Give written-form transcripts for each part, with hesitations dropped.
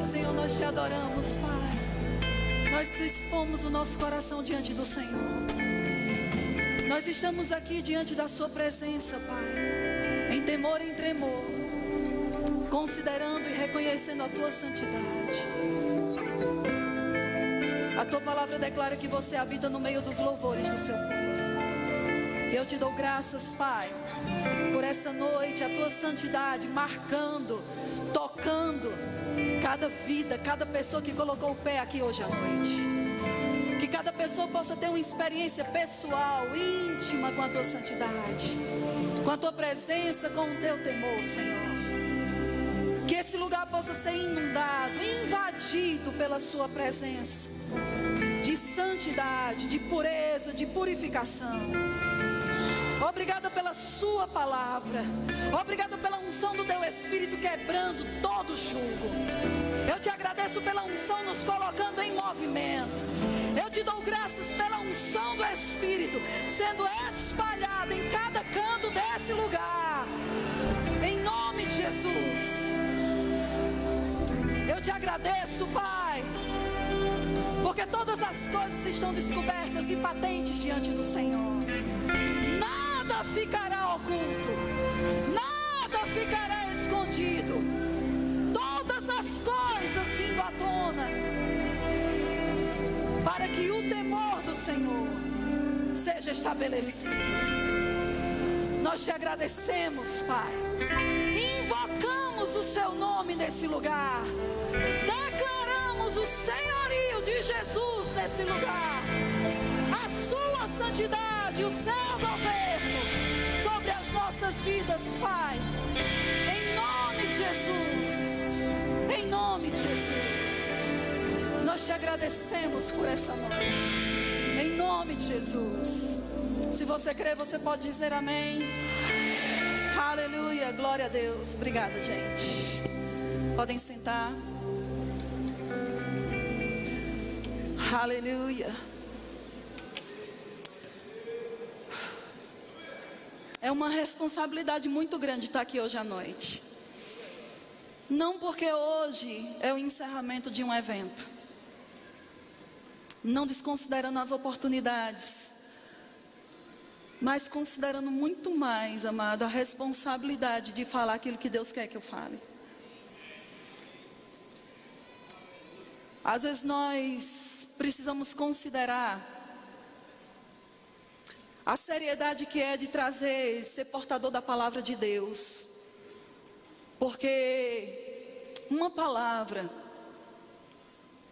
Senhor, nós te adoramos, Pai. Nós expomos o nosso coração diante do Senhor. Nós estamos aqui diante da sua presença, Pai, em temor e em tremor, considerando e reconhecendo a tua santidade. A tua palavra declara que você habita no meio dos louvores do seu povo. Eu te dou graças, Pai, por essa noite, a tua santidade marcando, tocando cada vida, cada pessoa que colocou o pé aqui hoje à noite. Que cada pessoa possa ter uma experiência pessoal, íntima com a tua santidade, com a tua presença, com o teu temor, Senhor. Que esse lugar possa ser inundado, invadido pela sua presença de santidade, de pureza, de purificação. Obrigada pela sua palavra. Obrigada pela unção do teu Espírito quebrando todo jugo. Eu te agradeço pela unção nos colocando em movimento. Eu te dou graças pela unção do Espírito sendo espalhada em cada canto desse lugar. Em nome de Jesus. Eu te agradeço, Pai, porque todas as coisas estão descobertas e patentes diante do Senhor. Nada ficará oculto, nada ficará escondido. Todas as coisas vindo à tona, para que o temor do Senhor seja estabelecido. Nós te agradecemos, Pai. Invocamos o seu nome nesse lugar. Declaramos o senhorio de Jesus nesse lugar. A sua santidade, o seu governo sobre as nossas vidas, Pai. Em nome de Jesus. Em nome de Jesus. Nós te agradecemos por essa noite. Em nome de Jesus. Se você crê, você pode dizer amém. Aleluia, glória a Deus. Obrigada, gente. Podem sentar. Aleluia. É uma responsabilidade muito grande estar aqui hoje à noite. Não porque hoje é o encerramento de um evento, não desconsiderando as oportunidades, mas considerando muito mais, amado, a responsabilidade de falar aquilo que Deus quer que eu fale. Às vezes nós precisamos considerar a seriedade que é de trazer, ser portador da palavra de Deus. Porque uma palavra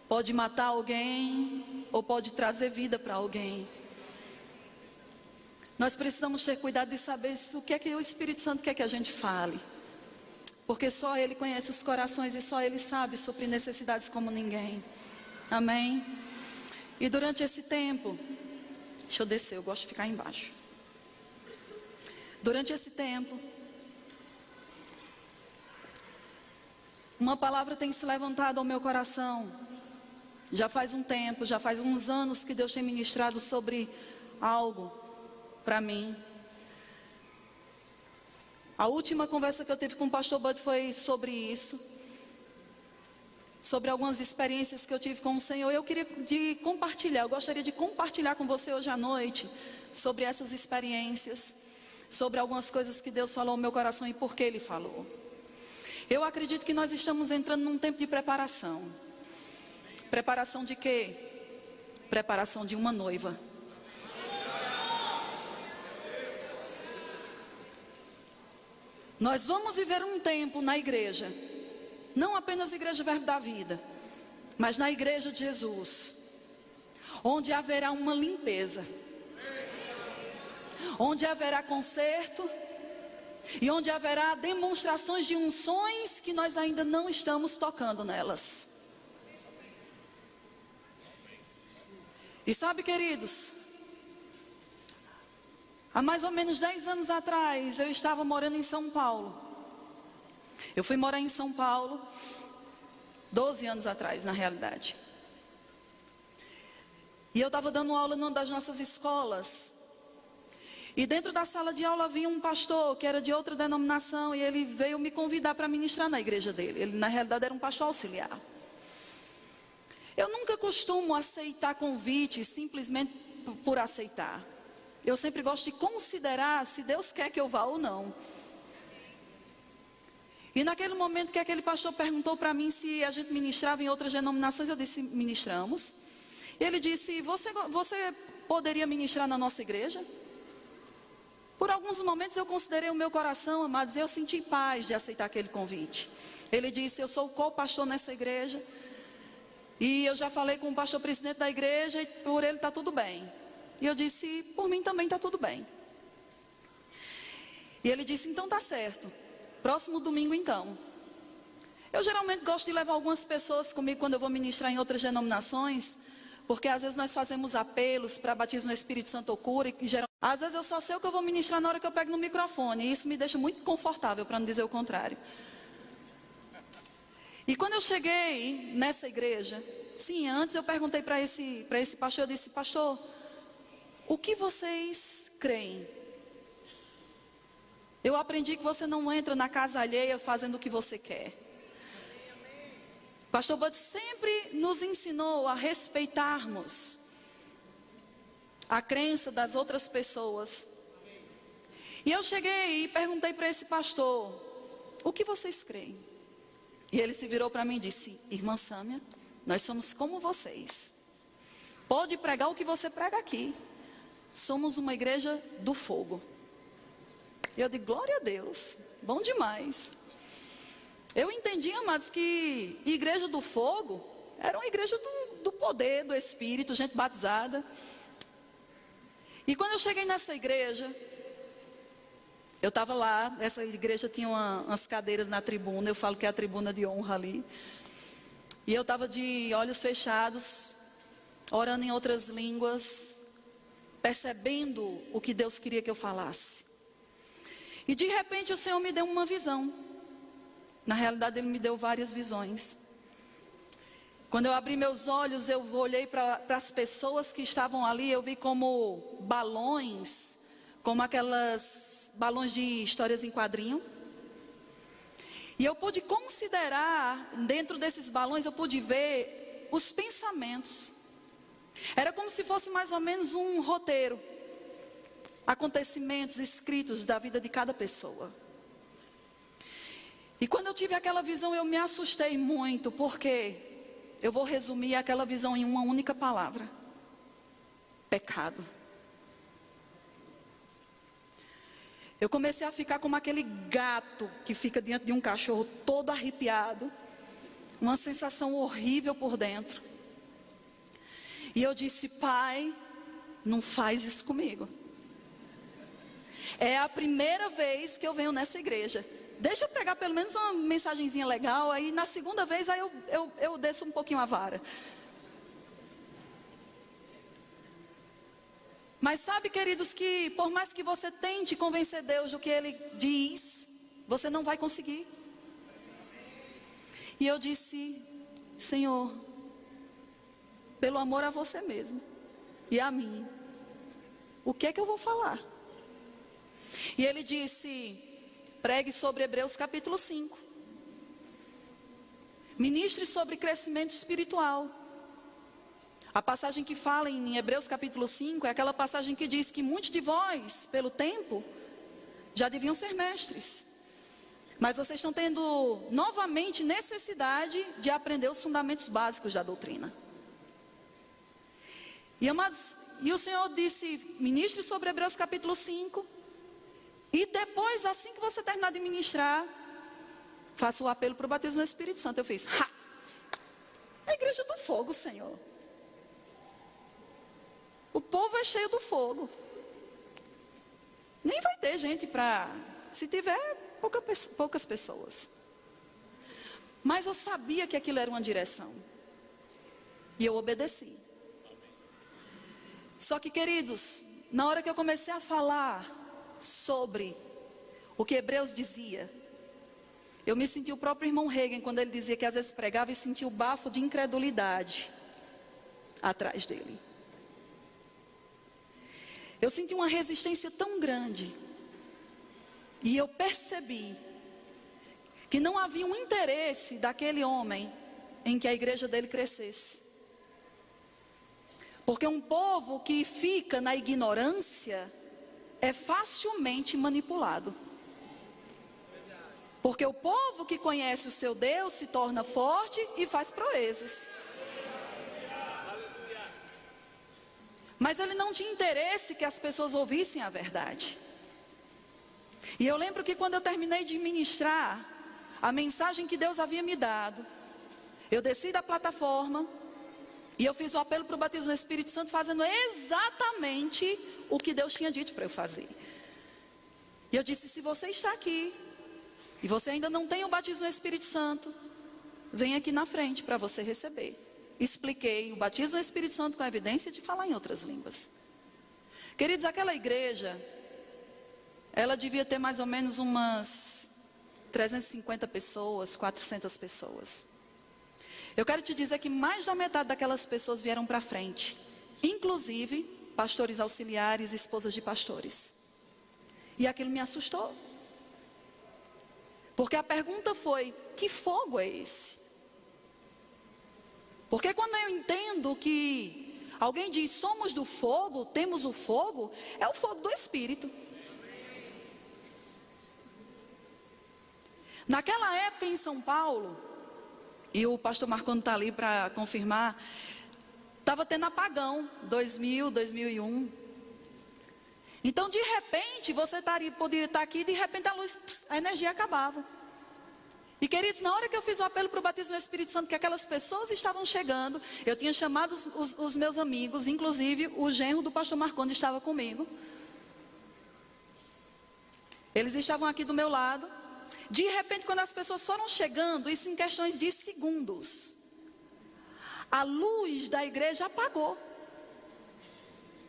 pode matar alguém ou pode trazer vida para alguém. Nós precisamos ter cuidado de saber o que é que o Espírito Santo quer que a gente fale. Porque só Ele conhece os corações e só Ele sabe suprir necessidades como ninguém. Amém? E durante esse tempo, deixa eu descer, eu gosto de ficar embaixo. Durante esse tempo, uma palavra tem se levantado ao meu coração. Já faz um tempo, já faz uns anos que Deus tem ministrado sobre algo para mim. A última conversa que eu tive com o pastor Bud foi sobre isso. Sobre algumas experiências que eu tive com o Senhor. Eu gostaria de compartilhar com você hoje à noite sobre essas experiências, sobre algumas coisas que Deus falou no meu coração e por que Ele falou. Eu acredito que nós estamos entrando num tempo de preparação. Preparação de quê? Preparação de uma noiva. Nós vamos viver um tempo na igreja, não apenas a igreja Verbo da Vida, mas na igreja de Jesus, onde haverá uma limpeza, onde haverá conserto e onde haverá demonstrações de unções que nós ainda não estamos tocando nelas. E sabe, queridos, há mais ou menos 10 anos atrás, eu estava morando em São Paulo. Eu fui morar em São Paulo 12 anos atrás, na realidade. E eu estava dando aula numa das nossas escolas. E dentro da sala de aula havia um pastor que era de outra denominação. E ele veio me convidar para ministrar na igreja dele. Ele na realidade era um pastor auxiliar. Eu nunca costumo aceitar convites simplesmente por aceitar. Eu sempre gosto de considerar se Deus quer que eu vá ou não. E naquele momento que aquele pastor perguntou para mim se a gente ministrava em outras denominações, eu disse, ministramos. E ele disse, você poderia ministrar na nossa igreja? Por alguns momentos eu considerei o meu coração, amados, eu senti paz de aceitar aquele convite. Ele disse, eu sou co-pastor nessa igreja, e eu já falei com o pastor presidente da igreja, e por ele está tudo bem. E eu disse, por mim também está tudo bem. E ele disse, então está certo, próximo domingo então. Eu geralmente gosto de levar algumas pessoas comigo quando eu vou ministrar em outras denominações, porque às vezes nós fazemos apelos para batismo no Espírito Santo ou cura, e às vezes eu só sei o que eu vou ministrar na hora que eu pego no microfone, e isso me deixa muito confortável, para não dizer o contrário. E quando eu cheguei nessa igreja, sim, antes eu perguntei para esse pastor, eu disse, pastor, o que vocês creem? Eu aprendi que você não entra na casa alheia fazendo o que você quer. Pastor Bud sempre nos ensinou a respeitarmos a crença das outras pessoas. E eu cheguei e perguntei para esse pastor, o que vocês creem? E ele se virou para mim e disse, irmã Sâmia, nós somos como vocês. Pode pregar o que você prega aqui. Somos uma igreja do fogo. Eu digo, glória a Deus, bom demais. Eu entendi, amados, que igreja do fogo era uma igreja do poder, do Espírito, gente batizada. E quando eu cheguei nessa igreja, eu estava lá, essa igreja tinha umas cadeiras na tribuna, eu falo que é a tribuna de honra ali. E eu estava de olhos fechados, orando em outras línguas, percebendo o que Deus queria que eu falasse. E de repente o Senhor me deu uma visão. Na realidade Ele me deu várias visões. Quando eu abri meus olhos, eu olhei para as pessoas que estavam ali, eu vi como balões, como aquelas balões de histórias em quadrinho. E eu pude considerar, dentro desses balões, eu pude ver os pensamentos. Era como se fosse mais ou menos um roteiro. Acontecimentos escritos da vida de cada pessoa. E quando eu tive aquela visão, eu me assustei muito, porque eu vou resumir aquela visão em uma única palavra: pecado. Eu comecei a ficar como aquele gato que fica diante de um cachorro todo arrepiado, uma sensação horrível por dentro. E eu disse, Pai, não faz isso comigo. É a primeira vez que eu venho nessa igreja. Deixa eu pregar pelo menos uma mensagenzinha legal, aí na segunda vez aí eu desço um pouquinho a vara. Mas sabe, queridos, que por mais que você tente convencer Deus do que Ele diz, você não vai conseguir. E eu disse, Senhor, pelo amor a você mesmo e a mim, o que é que eu vou falar? E Ele disse, pregue sobre Hebreus capítulo 5. Ministre sobre crescimento espiritual. A passagem que fala em Hebreus capítulo 5 é aquela passagem que diz que muitos de vós, pelo tempo, já deviam ser mestres. Mas vocês estão tendo novamente necessidade de aprender os fundamentos básicos da doutrina. E o Senhor disse, ministre sobre Hebreus capítulo 5. E depois, assim que você terminar de ministrar, faça o apelo para o batismo no Espírito Santo. Eu fiz, a igreja do fogo, Senhor. O povo é cheio do fogo. Nem vai ter gente para... Se tiver, poucas pessoas. Mas eu sabia que aquilo era uma direção. E eu obedeci. Só que, queridos, na hora que eu comecei a falar sobre o que Hebreus dizia, eu me senti o próprio irmão Reagan quando ele dizia que às vezes pregava e sentia o bafo de incredulidade atrás dele. Eu senti uma resistência tão grande. E eu percebi que não havia um interesse daquele homem em que a igreja dele crescesse. Porque um povo que fica na ignorância é facilmente manipulado. Porque o povo que conhece o seu Deus se torna forte e faz proezas. Mas ele não tinha interesse que as pessoas ouvissem a verdade. E eu lembro que quando eu terminei de ministrar a mensagem que Deus havia me dado, eu desci da plataforma e eu fiz o apelo para o batismo no Espírito Santo, fazendo exatamente o que Deus tinha dito para eu fazer. E eu disse: se você está aqui e você ainda não tem o batismo no Espírito Santo, vem aqui na frente para você receber. Expliquei o batismo no Espírito Santo com a evidência de falar em outras línguas. Queridos, aquela igreja, ela devia ter mais ou menos umas 350 pessoas, 400 pessoas. Eu quero te dizer que mais da metade daquelas pessoas vieram para frente, inclusive pastores auxiliares, esposas de pastores. E aquilo me assustou. Porque a pergunta foi: que fogo é esse? Porque quando eu entendo que alguém diz somos do fogo, temos o fogo, é o fogo do Espírito. Naquela época em São Paulo, e o pastor Marconi está ali para confirmar, estava tendo apagão, 2000, 2001. Então de repente você poderia estar aqui e de repente a energia acabava. E queridos, na hora que eu fiz o apelo para o batismo no Espírito Santo, que aquelas pessoas estavam chegando, eu tinha chamado os meus amigos, inclusive o genro do pastor Marconi estava comigo. Eles estavam aqui do meu lado. De repente, quando as pessoas foram chegando, isso em questões de segundos, a luz da igreja apagou.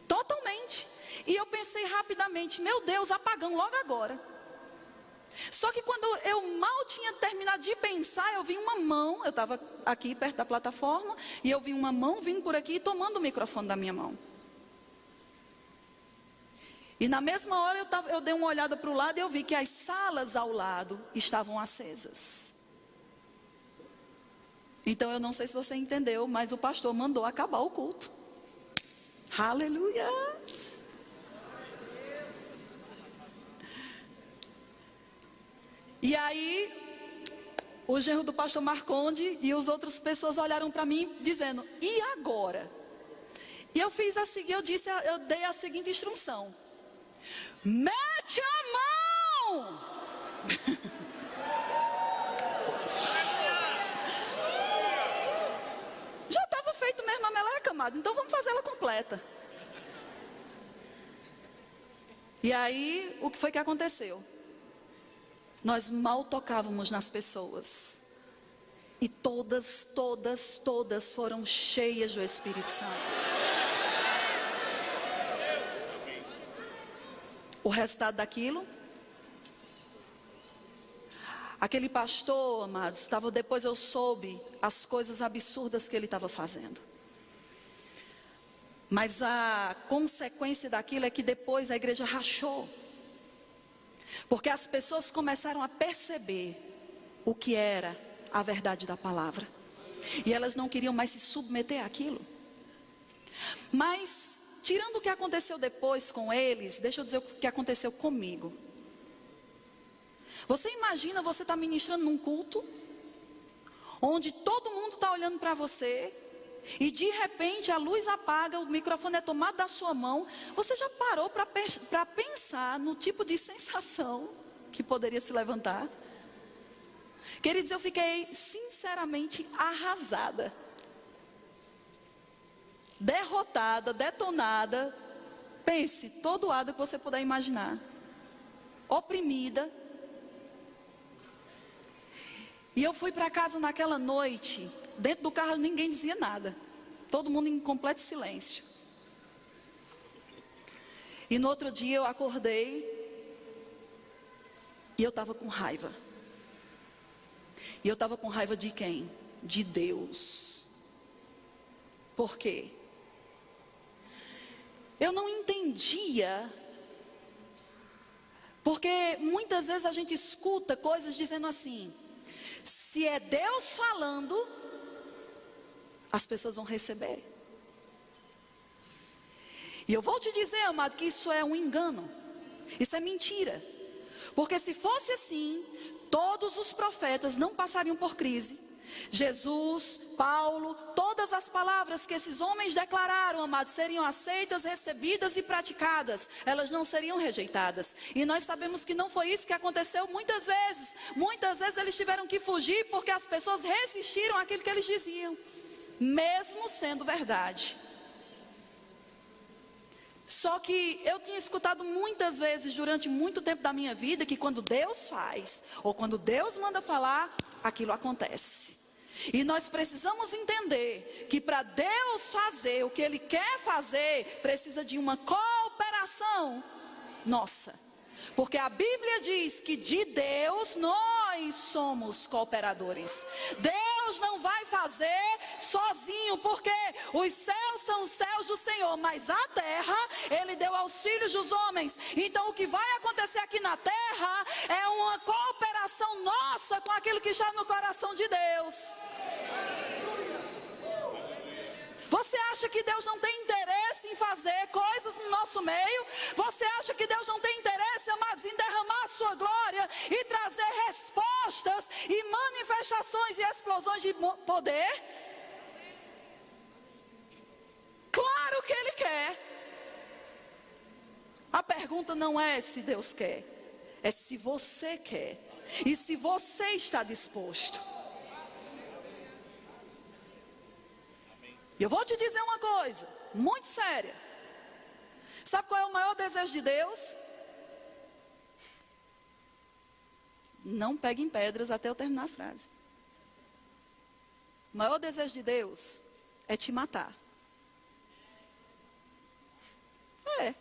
Totalmente. E eu pensei rapidamente: meu Deus, apagão logo agora. Só que quando eu mal tinha terminado de pensar, eu vi uma mão, eu estava aqui perto da plataforma, e eu vi uma mão vindo por aqui e tomando o microfone da minha mão. E na mesma hora eu dei uma olhada para o lado e eu vi que as salas ao lado estavam acesas. Então eu não sei se você entendeu, mas o pastor mandou acabar o culto. Aleluia! E aí, o genro do pastor Marconde e as outras pessoas olharam para mim dizendo: e agora? E eu fiz a seguinte, eu dei a seguinte instrução: mete a mão! Já estava feito mesmo a meleca, amado, então vamos fazer ela completa. E aí, o que foi que aconteceu? Nós mal tocávamos nas pessoas. E todas foram cheias do Espírito Santo. O resultado daquilo? Aquele pastor, amados, depois eu soube as coisas absurdas que ele estava fazendo. Mas a consequência daquilo é que depois a igreja rachou. Porque as pessoas começaram a perceber o que era a verdade da palavra. E elas não queriam mais se submeter àquilo. Mas, tirando o que aconteceu depois com eles, deixa eu dizer o que aconteceu comigo. Você imagina você estar ministrando num culto, onde todo mundo está olhando para você, e de repente a luz apaga, o microfone é tomado da sua mão. Você já parou para pensar no tipo de sensação que poderia se levantar? Queridos, eu fiquei sinceramente arrasada, derrotada, detonada. Pense, todo lado que você puder imaginar, oprimida. E eu fui para casa naquela noite. Dentro do carro ninguém dizia nada. Todo mundo em completo silêncio. E no outro dia eu acordei. E eu estava com raiva. E eu estava com raiva de quem? De Deus. Por quê? Eu não entendia. Porque muitas vezes a gente escuta coisas dizendo assim: se é Deus falando, as pessoas vão receber. E eu vou te dizer, amado, que isso é um engano. Isso é mentira. Porque se fosse assim, todos os profetas não passariam por crise. Jesus, Paulo, todas as palavras que esses homens declararam, amados, seriam aceitas, recebidas e praticadas. Elas não seriam rejeitadas. E nós sabemos que não foi isso que aconteceu muitas vezes. Muitas vezes eles tiveram que fugir porque as pessoas resistiram àquilo que eles diziam, mesmo sendo verdade. Só que eu tinha escutado muitas vezes durante muito tempo da minha vida que quando Deus faz, ou quando Deus manda falar, aquilo acontece. E nós precisamos entender que para Deus fazer o que Ele quer fazer, precisa de uma cooperação nossa. Porque a Bíblia diz que de Deus nós somos cooperadores. Deus não vai fazer sozinho, porque os céus são os céus do Senhor, mas a terra Ele deu aos filhos dos homens. Então o que vai acontecer aqui na terra é uma cooperação nossa com aquilo que está no coração de Deus. Você acha que Deus não tem interesse em fazer coisas no nosso meio? Você acha que Deus não tem interesse, amados, em derramar a sua glória e trazer respostas e manifestações e explosões de poder? Claro que Ele quer. A pergunta não é se Deus quer, é se você quer e se você está disposto. E eu vou te dizer uma coisa muito séria. Sabe qual é o maior desejo de Deus? Não pegue em pedras até eu terminar a frase. O maior desejo de Deus é te matar. É.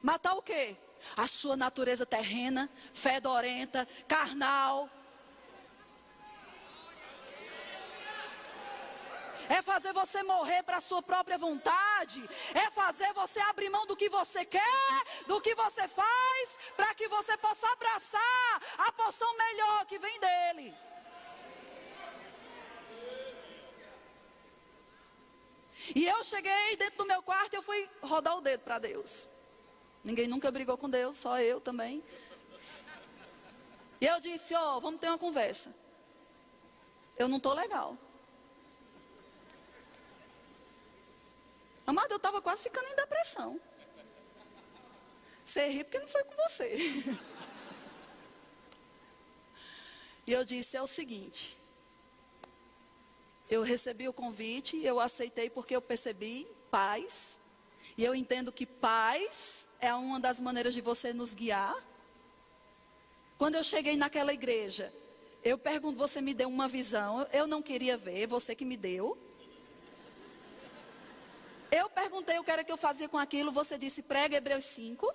Matar o quê? A sua natureza terrena, fedorenta, carnal. É fazer você morrer para a sua própria vontade. É fazer você abrir mão do que você quer, do que você faz, para que você possa abraçar a porção melhor que vem dele. E eu cheguei dentro do meu quarto e eu fui rodar o dedo para Deus. Ninguém nunca brigou com Deus, só eu também. E eu disse, vamos ter uma conversa. Eu não estou legal. Amado, eu estava quase ficando em depressão. Você ri porque não foi com você. E eu disse, é o seguinte. Eu recebi o convite, eu aceitei porque eu percebi paz. E eu entendo que paz é uma das maneiras de você nos guiar. Quando eu cheguei naquela igreja, eu pergunto, você me deu uma visão, eu não queria ver, você que me deu. Eu perguntei o que era que eu fazia com aquilo, você disse prega Hebreus 5.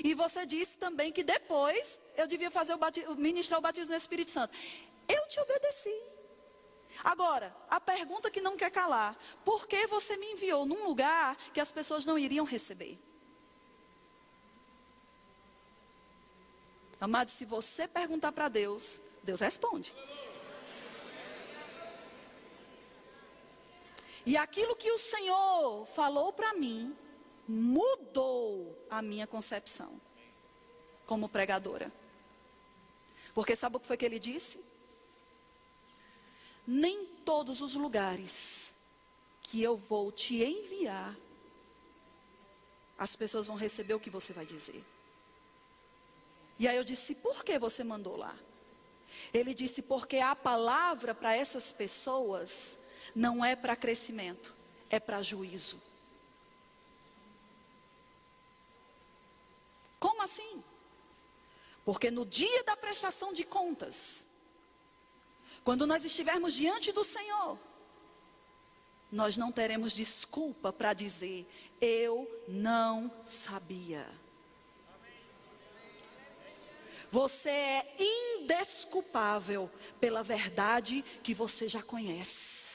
E você disse também que depois eu devia fazer ministrar o batismo no Espírito Santo. Eu te obedeci. Agora, a pergunta que não quer calar: por que você me enviou num lugar que as pessoas não iriam receber? Amado, se você perguntar para Deus, Deus responde. E aquilo que o Senhor falou para mim, mudou a minha concepção como pregadora. Porque sabe o que foi que ele disse? Nem todos os lugares que eu vou te enviar, as pessoas vão receber o que você vai dizer. E aí eu disse, por que você mandou lá? Ele disse, porque a palavra para essas pessoas não é para crescimento, é para juízo. Como assim? Porque no dia da prestação de contas, quando nós estivermos diante do Senhor, nós não teremos desculpa para dizer, eu não sabia. Você é indesculpável pela verdade que você já conhece.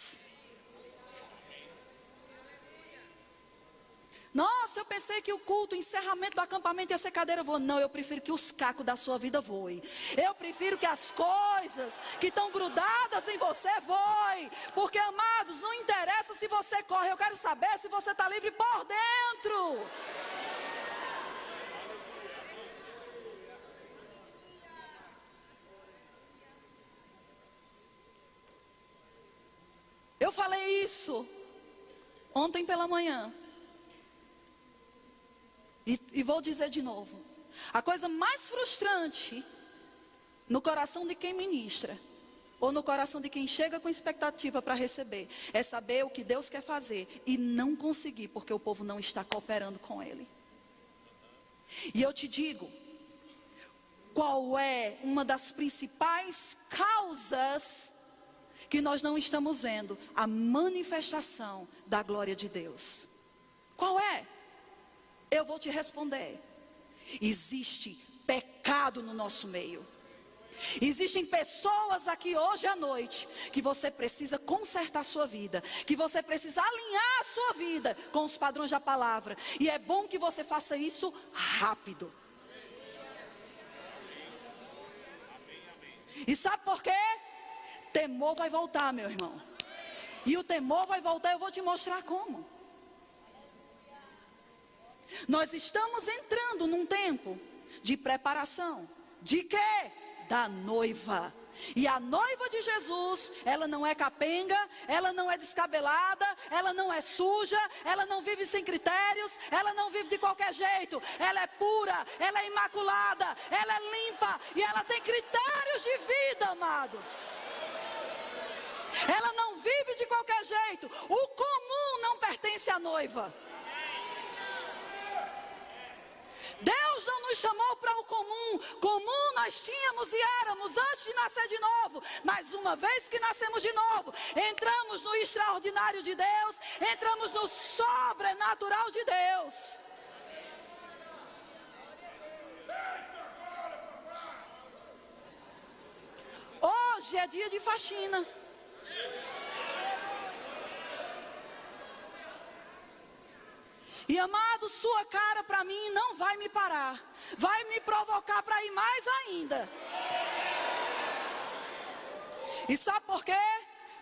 Nossa, eu pensei que o culto, o encerramento do acampamento ia ser cadeira voando. Não, eu prefiro que os cacos da sua vida voem. Eu prefiro que as coisas que estão grudadas em você voem. Porque, amados, não interessa se você corre, eu quero saber se você está livre por dentro. Eu falei isso ontem pela manhã. E vou dizer de novo. A coisa mais frustrante no coração de quem ministra, ou no coração de quem chega com expectativa para receber, é saber o que Deus quer fazer e não conseguir, porque o povo não está cooperando com Ele. E eu te digo, qual é uma das principais causas que nós não estamos vendo a manifestação da glória de Deus? Qual é? Eu vou te responder. Existe pecado no nosso meio. Existem pessoas aqui hoje à noite que você precisa consertar a sua vida, que você precisa alinhar a sua vida com os padrões da palavra. E é bom que você faça isso rápido. E sabe por quê? Temor vai voltar, meu irmão. E o temor vai voltar, eu vou te mostrar como. Nós estamos entrando num tempo de preparação. De quê? Da noiva. E a noiva de Jesus, ela não é capenga, ela não é descabelada, ela não é suja, ela não vive sem critérios, ela não vive de qualquer jeito. Ela é pura, ela é imaculada, ela é limpa e ela tem critérios de vida, amados. Ela não vive de qualquer jeito. O comum não pertence à noiva. Deus não nos chamou para o comum. Comum nós tínhamos e éramos antes de nascer de novo. Mas uma vez que nascemos de novo, entramos no extraordinário de Deus, entramos no sobrenatural de Deus. Hoje é dia de faxina. E amado, sua cara para mim não vai me parar. Vai me provocar para ir mais ainda. E sabe por quê?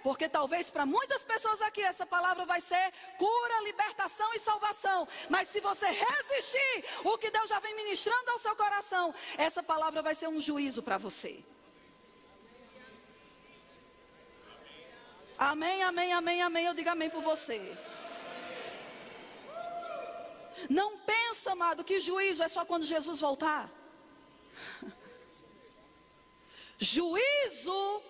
Porque talvez para muitas pessoas aqui essa palavra vai ser cura, libertação e salvação. Mas se você resistir o que Deus já vem ministrando ao seu coração, essa palavra vai ser um juízo para você. Amém, amém, amém, amém. Eu digo amém por você. Não pensa, amado, que juízo é só quando Jesus voltar. Juízo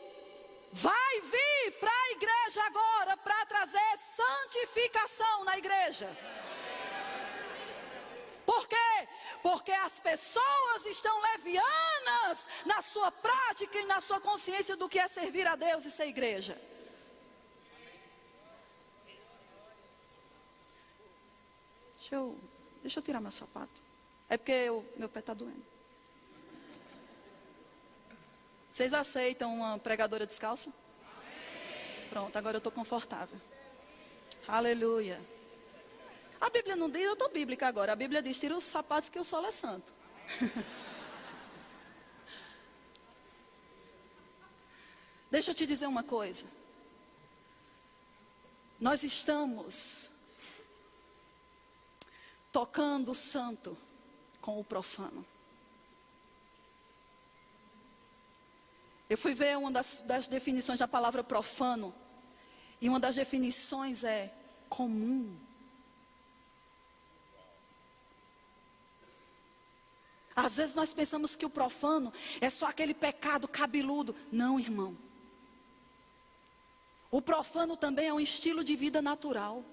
vai vir para a igreja agora para trazer santificação na igreja. Por quê? Porque as pessoas estão levianas na sua prática e na sua consciência do que é servir a Deus e ser igreja. Deixa eu tirar meu sapato. É porque meu pé está doendo. Vocês aceitam uma pregadora descalça? Pronto, agora eu estou confortável. Aleluia. A Bíblia não diz, eu estou bíblica agora. A Bíblia diz, tira os sapatos que o sol é santo. Deixa eu te dizer uma coisa. Nós estamos tocando o santo com o profano. Eu fui ver uma das definições da palavra profano. E uma das definições é comum. Às vezes nós pensamos que o profano é só aquele pecado cabeludo. Não, irmão. O profano também é um estilo de vida natural.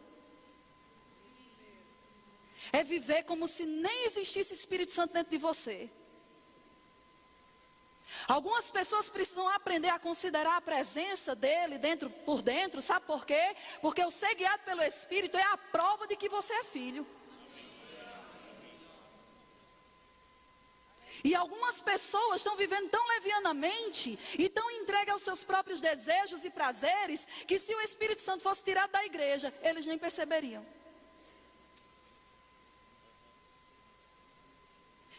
É viver como se nem existisse Espírito Santo dentro de você. Algumas pessoas precisam aprender a considerar a presença dele por dentro. Sabe por quê? Porque o ser guiado pelo Espírito é a prova de que você é filho. E algumas pessoas estão vivendo tão levianamente e tão entregues aos seus próprios desejos e prazeres, que se o Espírito Santo fosse tirado da igreja, eles nem perceberiam.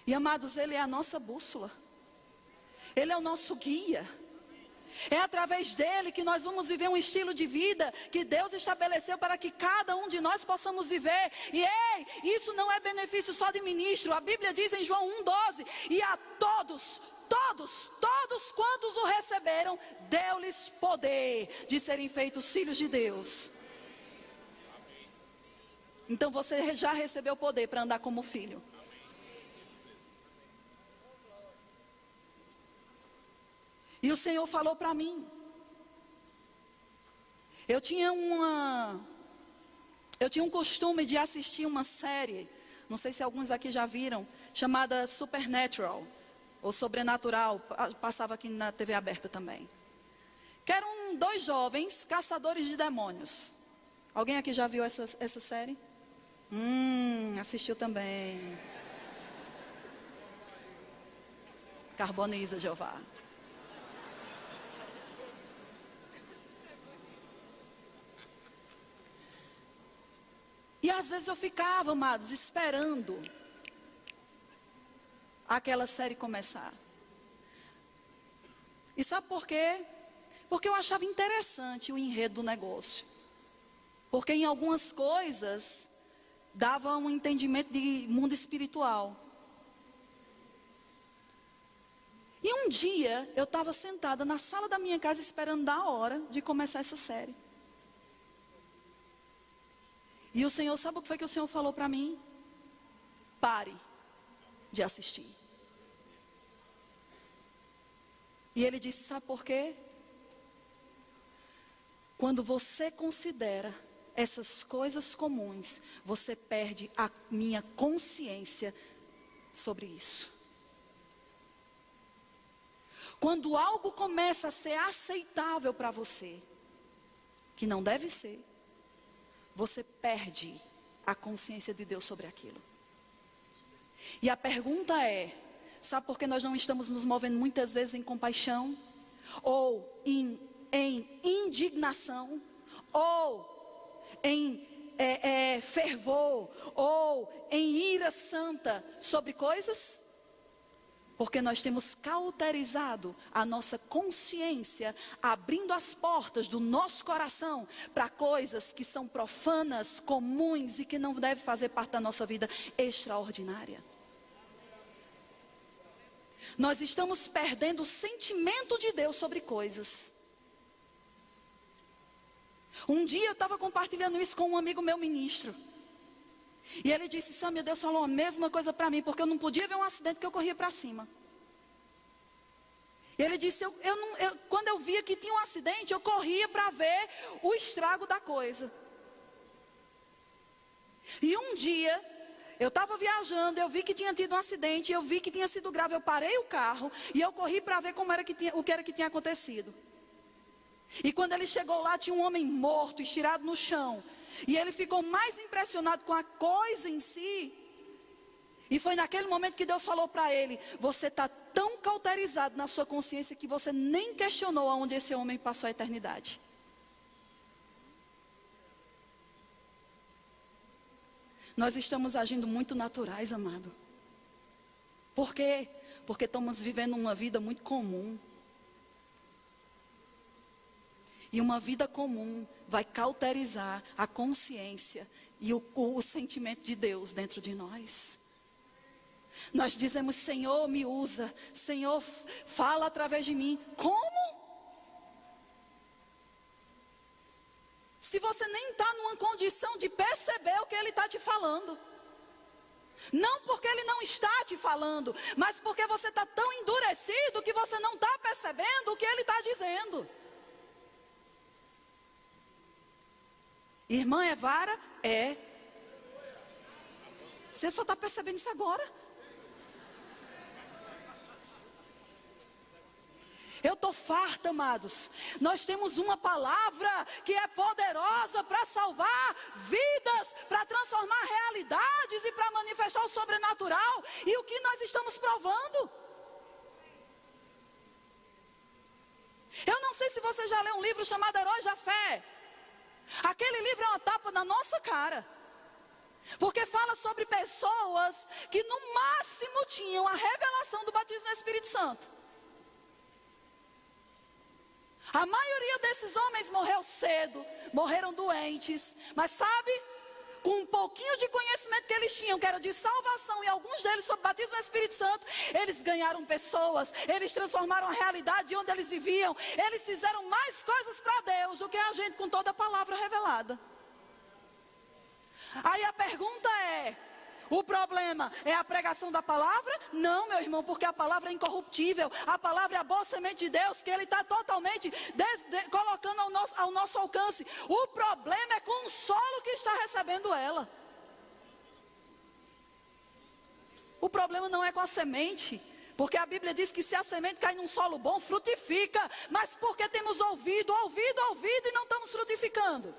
E amados, ele é a nossa bússola. Ele é o nosso guia. É através dele que nós vamos viver um estilo de vida que Deus estabeleceu para que cada um de nós possamos viver. E isso não é benefício só de ministro. A Bíblia diz em João 1,12: e a todos quantos o receberam, deu-lhes poder de serem feitos filhos de Deus. Então você já recebeu poder para andar como filho. E o Senhor falou para mim. Eu tinha um costume de assistir uma série, não sei se alguns aqui já viram, chamada Supernatural, ou Sobrenatural, passava aqui na TV aberta também. Que eram 2 jovens caçadores de demônios. Alguém aqui já viu essa série? Assistiu também. Carboniza, Jeová. E às vezes eu ficava, amados, esperando aquela série começar. E sabe por quê? Porque eu achava interessante o enredo do negócio. Porque em algumas coisas dava um entendimento de mundo espiritual. E um dia eu estava sentada na sala da minha casa esperando da hora de começar essa série. E o Senhor, sabe o que foi que o Senhor falou para mim? Pare de assistir. E Ele disse, sabe por quê? Quando você considera essas coisas comuns, você perde a minha consciência sobre isso. Quando algo começa a ser aceitável para você, que não deve ser, você perde a consciência de Deus sobre aquilo. E a pergunta é, sabe por que nós não estamos nos movendo muitas vezes em compaixão? Ou em indignação? Ou em fervor? Ou em ira santa sobre coisas? Porque nós temos cauterizado a nossa consciência, abrindo as portas do nosso coração para coisas que são profanas, comuns e que não devem fazer parte da nossa vida extraordinária. Nós estamos perdendo o sentimento de Deus sobre coisas. Um dia eu estava compartilhando isso com um amigo meu ministro. E ele disse, Samia, Deus falou a mesma coisa para mim, porque eu não podia ver um acidente que eu corria para cima. E ele disse, quando eu via que tinha um acidente, eu corria para ver o estrago da coisa. E um dia, eu estava viajando, eu vi que tinha tido um acidente, eu vi que tinha sido grave, eu parei o carro e eu corri para ver o que era que tinha acontecido. E quando ele chegou lá, tinha um homem morto, estirado no chão. E ele ficou mais impressionado com a coisa em si. E foi naquele momento que Deus falou para ele, você está tão cauterizado na sua consciência que você nem questionou aonde esse homem passou a eternidade. Nós estamos agindo muito naturais, amado. Por quê? Porque estamos vivendo uma vida muito comum. E uma vida comum vai cauterizar a consciência e o sentimento de Deus dentro de nós. Nós dizemos, Senhor, me usa. Senhor, fala através de mim. Como? Se você nem está numa condição de perceber o que Ele está te falando. Não porque Ele não está te falando, mas porque você está tão endurecido que você não está percebendo o que Ele está dizendo. Irmã é vara? É. Você só está percebendo isso agora. Eu estou farta, amados. Nós temos uma palavra que é poderosa para salvar vidas, para transformar realidades e para manifestar o sobrenatural. E o que nós estamos provando? Eu não sei se você já leu um livro chamado Heróis da Fé. Aquele livro é uma tapa na nossa cara. Porque fala sobre pessoas que no máximo tinham a revelação do batismo no Espírito Santo. A maioria desses homens morreu cedo, morreram doentes, mas sabe, com um pouquinho de conhecimento que eles tinham, que era de salvação, e alguns deles sob batismo no Espírito Santo, eles ganharam pessoas, eles transformaram a realidade de onde eles viviam, eles fizeram mais coisas para Deus do que a gente com toda a palavra revelada. Aí a pergunta é: o problema é a pregação da palavra? Não, meu irmão, porque a palavra é incorruptível. A palavra é a boa semente de Deus, que Ele está totalmente colocando ao nosso alcance. O problema é com o solo que está recebendo ela. O problema não é com a semente, porque a Bíblia diz que se a semente cai num solo bom, frutifica. Mas porque temos ouvido e não estamos frutificando?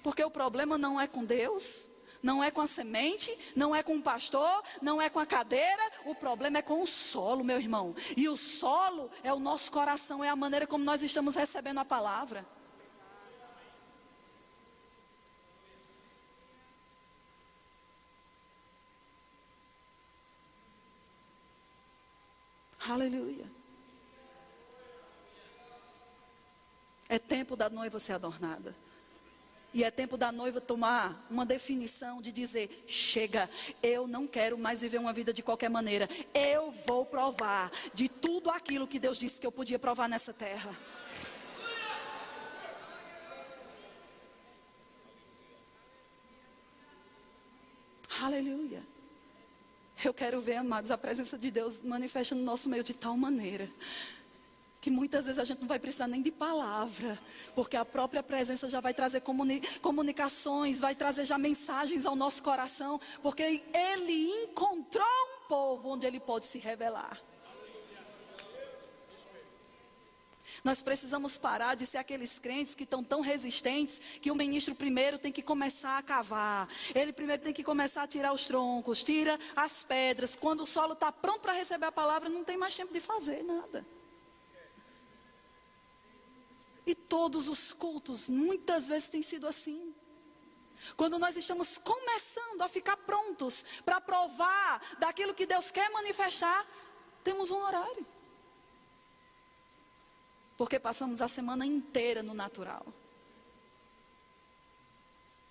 Porque o problema não é com Deus, não é com a semente, não é com o pastor, não é com a cadeira. O problema é com o solo, meu irmão. E o solo é o nosso coração, é a maneira como nós estamos recebendo a palavra. Aleluia. É tempo da noiva ser adornada. E é tempo da noiva tomar uma definição de dizer: chega, eu não quero mais viver uma vida de qualquer maneira. Eu vou provar de tudo aquilo que Deus disse que eu podia provar nessa terra. Aleluia. Eu quero ver, amados, a presença de Deus manifesta no nosso meio de tal maneira que muitas vezes a gente não vai precisar nem de palavra, porque a própria presença já vai trazer comunicações, vai trazer já mensagens ao nosso coração, porque Ele encontrou um povo onde Ele pode se revelar. Nós precisamos parar de ser aqueles crentes que estão tão resistentes que o ministro primeiro tem que começar a cavar. Ele primeiro tem que começar a tirar os troncos, tira as pedras. Quando o solo está pronto para receber a palavra, não tem mais tempo de fazer nada. E todos os cultos, muitas vezes tem sido assim. Quando nós estamos começando a ficar prontos para provar daquilo que Deus quer manifestar, temos um horário. Porque passamos a semana inteira no natural.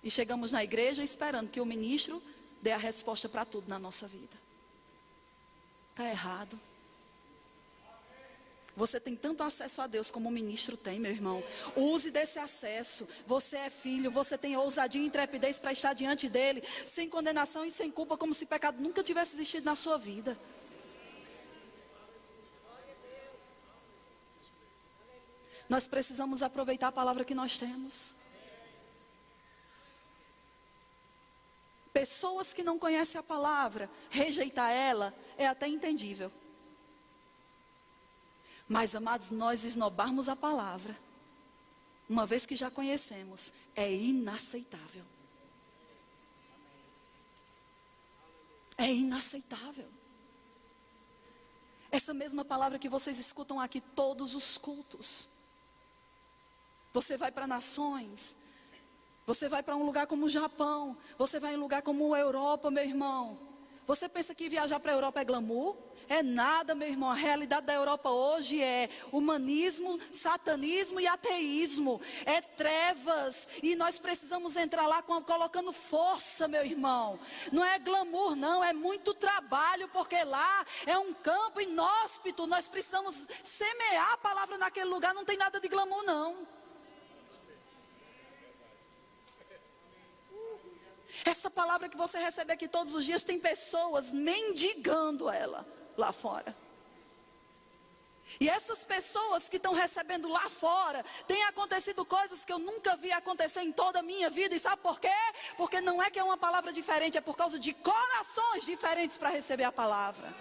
E chegamos na igreja esperando que o ministro dê a resposta para tudo na nossa vida. Está errado. Você tem tanto acesso a Deus como o ministro tem, meu irmão. Use desse acesso. Você é filho, você tem ousadia e intrepidez para estar diante dele, sem condenação e sem culpa, como se pecado nunca tivesse existido na sua vida. Nós precisamos aproveitar a palavra que nós temos. Pessoas que não conhecem a palavra, rejeitar ela é até entendível. Mas, amados, nós esnobarmos a palavra, uma vez que já conhecemos, é inaceitável. É inaceitável. Essa mesma palavra que vocês escutam aqui todos os cultos. Você vai para nações, você vai para um lugar como o Japão, você vai em um lugar como a Europa, meu irmão. Você pensa que viajar para a Europa é glamour? É nada, meu irmão. A realidade da Europa hoje é humanismo, satanismo e ateísmo. É trevas. E nós precisamos entrar lá colocando força, meu irmão. Não é glamour, não. É muito trabalho, porque lá é um campo inóspito. Nós precisamos semear a palavra naquele lugar. Não tem nada de glamour, não. Essa palavra que você recebe aqui todos os dias, tem pessoas mendigando ela lá fora. E essas pessoas que estão recebendo lá fora, tem acontecido coisas que eu nunca vi acontecer em toda a minha vida. E sabe por quê? Porque não é que é uma palavra diferente, é por causa de corações diferentes para receber a palavra.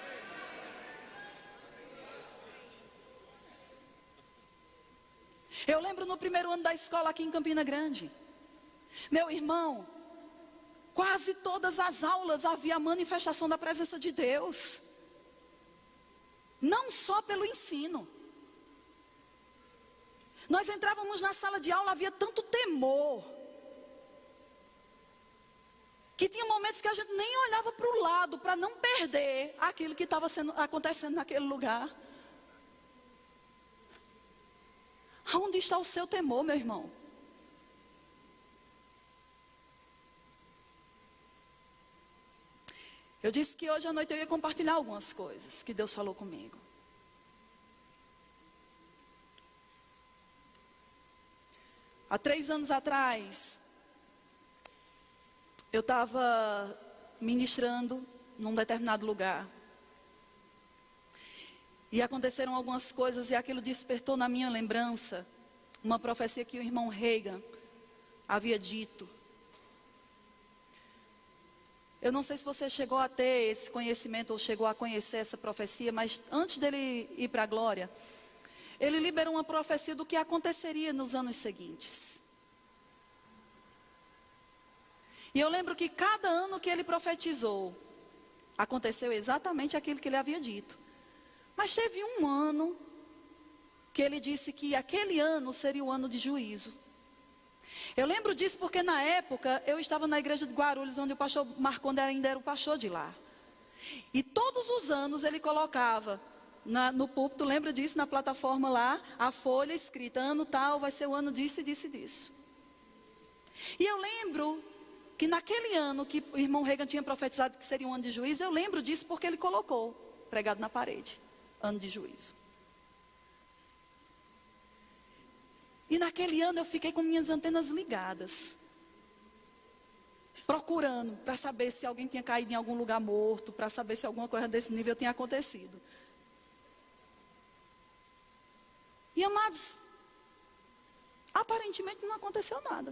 Eu lembro no primeiro ano da escola aqui em Campina Grande. Meu irmão, quase todas as aulas havia a manifestação da presença de Deus. Não só pelo ensino. Nós entrávamos na sala de aula, havia tanto temor, que tinha momentos que a gente nem olhava para o lado para não perder aquilo que estava acontecendo naquele lugar. Aonde está o seu temor, meu irmão? Eu disse que hoje à noite eu ia compartilhar algumas coisas que Deus falou comigo. Há 3 anos atrás, eu estava ministrando num determinado lugar. E aconteceram algumas coisas e aquilo despertou na minha lembrança uma profecia que o irmão Reagan havia dito. Eu não sei se você chegou a ter esse conhecimento ou chegou a conhecer essa profecia, mas antes dele ir para a glória, ele liberou uma profecia do que aconteceria nos anos seguintes. E eu lembro que cada ano que ele profetizou, aconteceu exatamente aquilo que ele havia dito. Mas teve um ano que ele disse que aquele ano seria o ano de juízo. Eu lembro disso porque na época eu estava na igreja de Guarulhos, onde o pastor Marconde ainda era o pastor de lá. E todos os anos ele colocava no púlpito, lembra disso, na plataforma lá, a folha escrita, ano tal, vai ser o ano disso e disso e disso. E eu lembro que naquele ano que o irmão Reagan tinha profetizado que seria um ano de juízo, eu lembro disso porque ele colocou, pregado na parede, ano de juízo. E naquele ano eu fiquei com minhas antenas ligadas, procurando para saber se alguém tinha caído em algum lugar morto, para saber se alguma coisa desse nível tinha acontecido. E amados, aparentemente não aconteceu nada.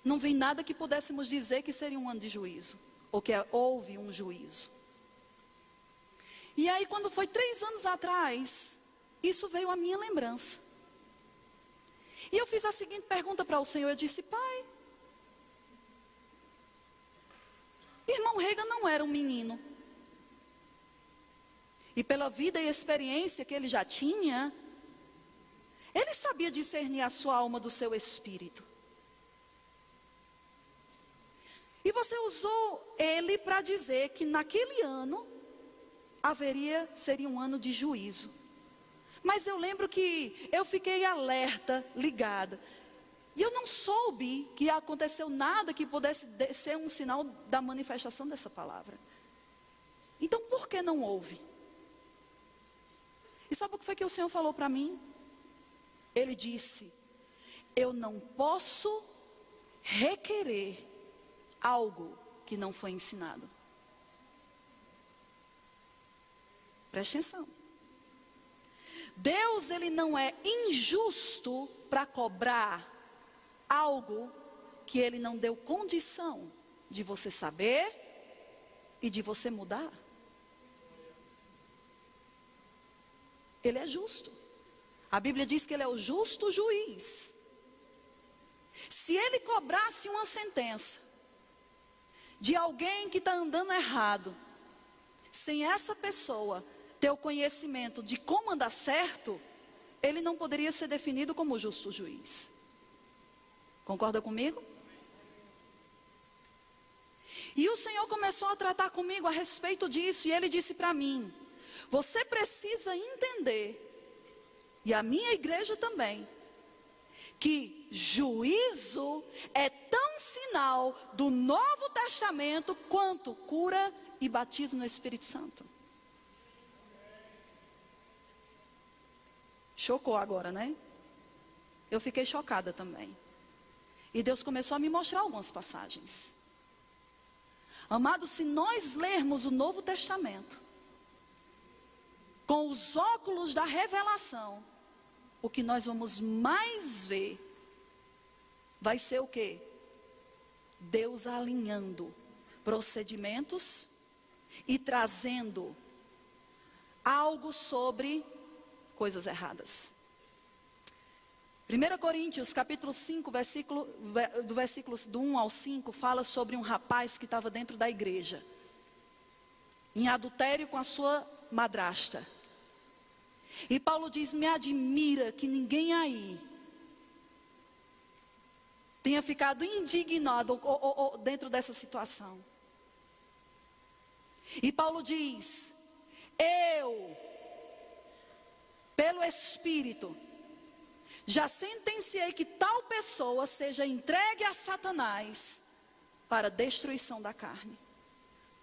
Não vi nada que pudéssemos dizer que seria um ano de juízo, ou que houve um juízo. E aí quando foi 3 anos atrás, isso veio à minha lembrança. E eu fiz a seguinte pergunta para o Senhor, eu disse: Pai, irmão Reagan não era um menino. E pela vida e experiência que ele já tinha, ele sabia discernir a sua alma do seu espírito. E você usou ele para dizer que naquele ano seria um ano de juízo. Mas eu lembro que eu fiquei alerta, ligada. E eu não soube que aconteceu nada que pudesse ser um sinal da manifestação dessa palavra. Então por que não houve? E sabe o que foi que o Senhor falou para mim? Ele disse: eu não posso requerer algo que não foi ensinado. Preste atenção. Deus, ele não é injusto para cobrar algo que ele não deu condição de você saber e de você mudar. Ele é justo. A Bíblia diz que ele é o justo juiz. Se ele cobrasse uma sentença de alguém que está andando errado, sem essa pessoa ter o conhecimento de como andar certo, ele não poderia ser definido como justo juiz. Concorda comigo? E o Senhor começou a tratar comigo a respeito disso, e ele disse para mim: você precisa entender, e a minha igreja também, que juízo é tão sinal do Novo Testamento quanto cura e batismo no Espírito Santo. Chocou agora, né? Eu fiquei chocada também. E Deus começou a me mostrar algumas passagens. Amados, se nós lermos o Novo Testamento com os óculos da revelação, o que nós vamos mais ver vai ser o quê? Deus alinhando procedimentos e trazendo algo sobre coisas erradas. 1 Coríntios capítulo 5, do versículos do 1 ao 5, fala sobre um rapaz que estava dentro da igreja, em adultério com a sua madrasta. E Paulo diz: me admira que ninguém aí tenha ficado indignado dentro dessa situação. E Paulo diz: eu, pelo Espírito, já sentenciei que tal pessoa seja entregue a Satanás para a destruição da carne,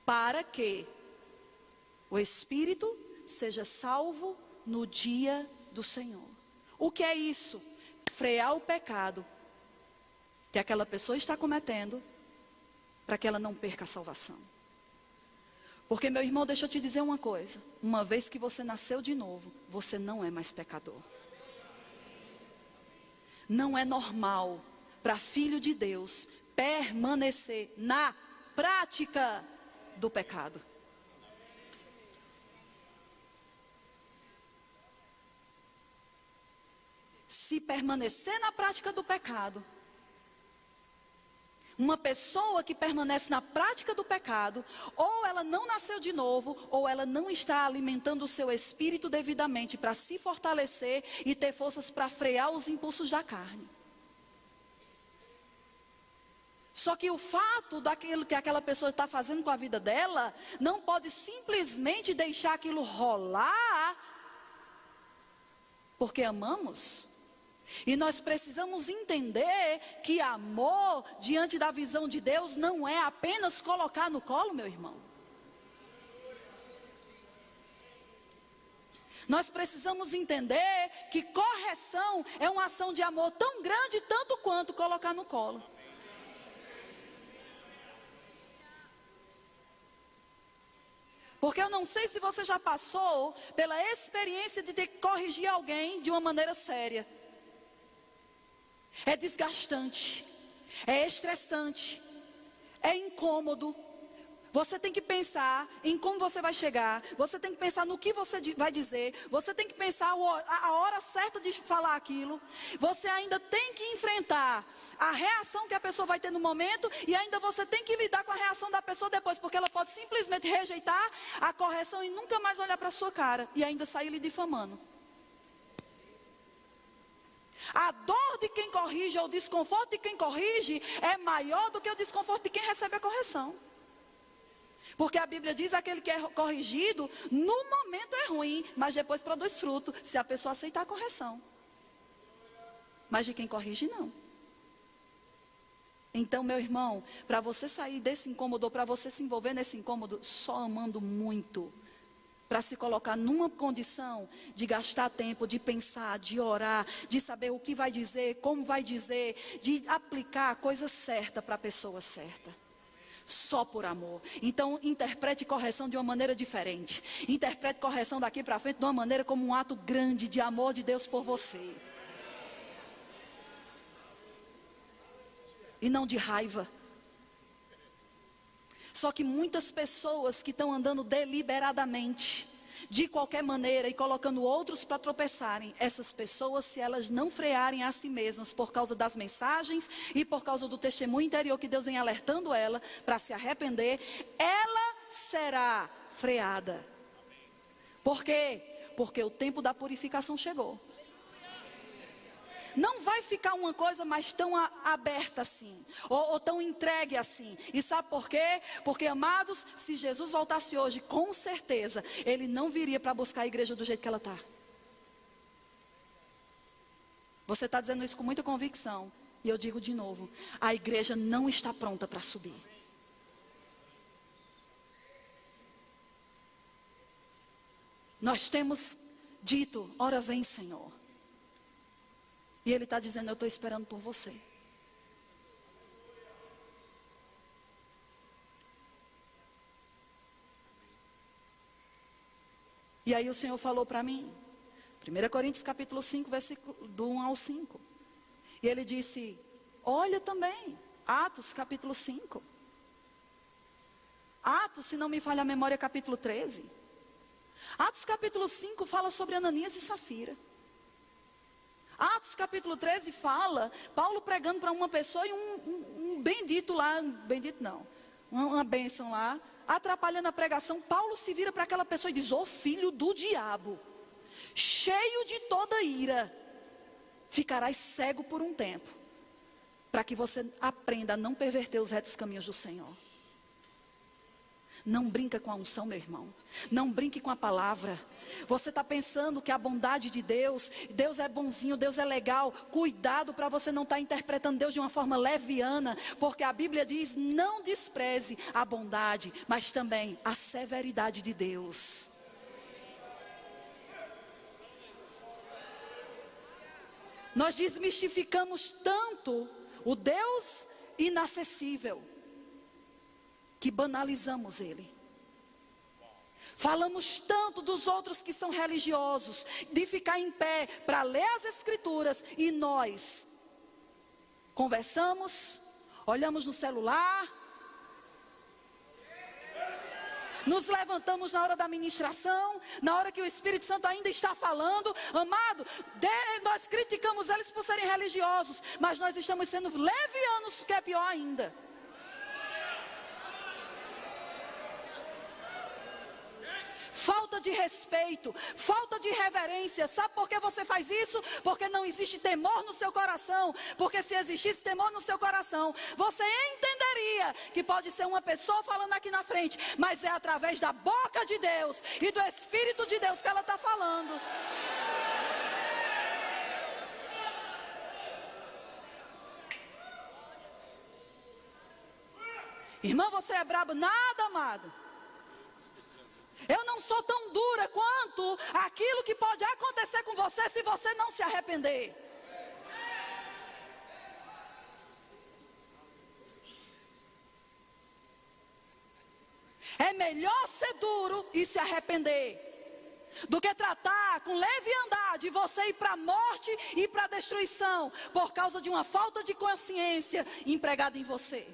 para que o Espírito seja salvo no dia do Senhor. O que é isso? Frear o pecado que aquela pessoa está cometendo, para que ela não perca a salvação. Porque, meu irmão, deixa eu te dizer uma coisa: uma vez que você nasceu de novo, você não é mais pecador. Não é normal para filho de Deus permanecer na prática do pecado. Se permanecer na prática do pecado, uma pessoa que permanece na prática do pecado, ou ela não nasceu de novo, ou ela não está alimentando o seu espírito devidamente para se fortalecer e ter forças para frear os impulsos da carne. Só que o fato daquilo que aquela pessoa está fazendo com a vida dela, não pode simplesmente deixar aquilo rolar, porque amamos. E nós precisamos entender que amor diante da visão de Deus não é apenas colocar no colo, meu irmão. Nós precisamos entender que correção é uma ação de amor tão grande, tanto quanto colocar no colo. Porque eu não sei se você já passou pela experiência de ter que corrigir alguém de uma maneira séria. É desgastante, é estressante, é incômodo. Você tem que pensar em como você vai chegar, você tem que pensar no que você vai dizer, você tem que pensar a hora certa de falar aquilo. Você ainda tem que enfrentar a reação que a pessoa vai ter no momento, e ainda você tem que lidar com a reação da pessoa depois, porque ela pode simplesmente rejeitar a correção e nunca mais olhar para a sua cara, e ainda sair lhe difamando. A dor de quem corrige ou o desconforto de quem corrige é maior do que o desconforto de quem recebe a correção. Porque a Bíblia diz que aquele que é corrigido, no momento é ruim, mas depois produz fruto, se a pessoa aceitar a correção. Mas de quem corrige, não. Então, meu irmão, para você sair desse incômodo, ou para você se envolver nesse incômodo, só amando muito, para se colocar numa condição de gastar tempo, de pensar, de orar, de saber o que vai dizer, como vai dizer, de aplicar a coisa certa para a pessoa certa. Só por amor. Então, interprete correção de uma maneira diferente. Interprete correção daqui para frente de uma maneira como um ato grande de amor de Deus por você. E não de raiva. Só que muitas pessoas que estão andando deliberadamente, de qualquer maneira, e colocando outros para tropeçarem, essas pessoas, se elas não frearem a si mesmas por causa das mensagens e por causa do testemunho interior que Deus vem alertando ela para se arrepender, ela será freada. Por quê? Porque o tempo da purificação chegou. Não vai ficar uma coisa mais tão aberta assim, ou tão entregue assim. E sabe por quê? Porque, amados, se Jesus voltasse hoje, com certeza, Ele não viria para buscar a igreja do jeito que ela está. Você está dizendo isso com muita convicção. E eu digo de novo, a igreja não está pronta para subir. Nós temos dito, ora vem, Senhor. E Ele está dizendo, eu estou esperando por você. E aí o Senhor falou para mim, 1 Coríntios capítulo 5, versículo do 1 ao 5. E Ele disse, olha também, Atos capítulo 5. Atos, se não me falha a memória, capítulo 13. Atos capítulo 5 fala sobre Ananias e Safira. Atos capítulo 13 fala, Paulo pregando para uma pessoa e um bendito lá, bendito não, uma bênção lá, atrapalhando a pregação. Paulo se vira para aquela pessoa e diz, ô filho do diabo, cheio de toda ira, ficarás cego por um tempo. para que você aprenda a não perverter os retos caminhos do Senhor. Não brinca com a unção, meu irmão. Não brinque com a palavra. Você está pensando que a bondade de Deus, Deus é bonzinho, Deus é legal. Cuidado para você não estar interpretando Deus de uma forma leviana. Porque a Bíblia diz, não despreze a bondade, mas também a severidade de Deus. Nós desmistificamos tanto o Deus inacessível, que banalizamos Ele. Falamos tanto dos outros que são religiosos, de ficar em pé para ler as Escrituras, e nós conversamos, olhamos no celular, nos levantamos na hora da ministração, na hora que o Espírito Santo ainda está falando. Amado, nós criticamos eles por serem religiosos, mas nós estamos sendo levianos, que é pior ainda. Falta de respeito, falta de reverência. Sabe por que você faz isso? Porque não existe temor no seu coração. Porque se existisse temor no seu coração, você entenderia que pode ser uma pessoa falando aqui na frente, mas é através da boca de Deus e do Espírito de Deus que ela está falando. Irmã, você é brabo? Nada, amado. Eu não sou tão dura quanto aquilo que pode acontecer com você se você não se arrepender. É melhor ser duro e se arrepender do que tratar com leviandade e você ir para a morte e para a destruição por causa de uma falta de consciência empregada em você.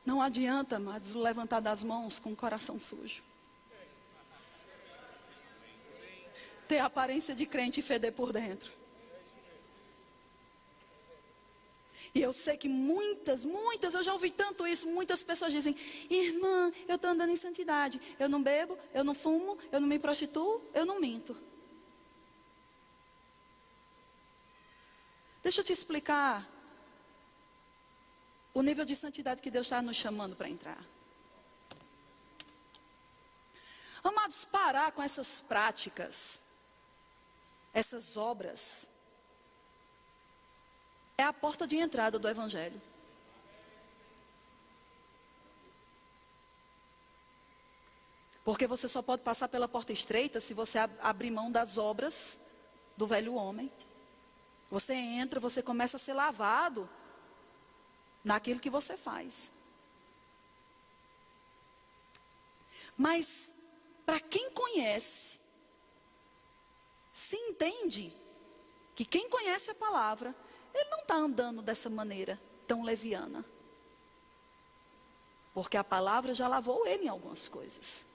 Não adianta, amados, levantar das mãos com o coração sujo. Ter aparência de crente e feder por dentro. E eu sei que muitas, eu já ouvi tanto isso, muitas pessoas dizem, irmã, eu estou andando em santidade. Eu não bebo, eu não fumo, eu não me prostituo, eu não minto. Deixa eu te explicar o nível de santidade que Deus está nos chamando para entrar. Amados, parar com essas práticas, essas obras, é a porta de entrada do Evangelho. Porque você só pode passar pela porta estreita se você abrir mão das obras do velho homem. Você entra, você começa a ser lavado naquilo que você faz. Mas, para quem conhece, se entende que quem conhece a palavra, ele não está andando dessa maneira tão leviana. Porque a palavra já lavou ele em algumas coisas.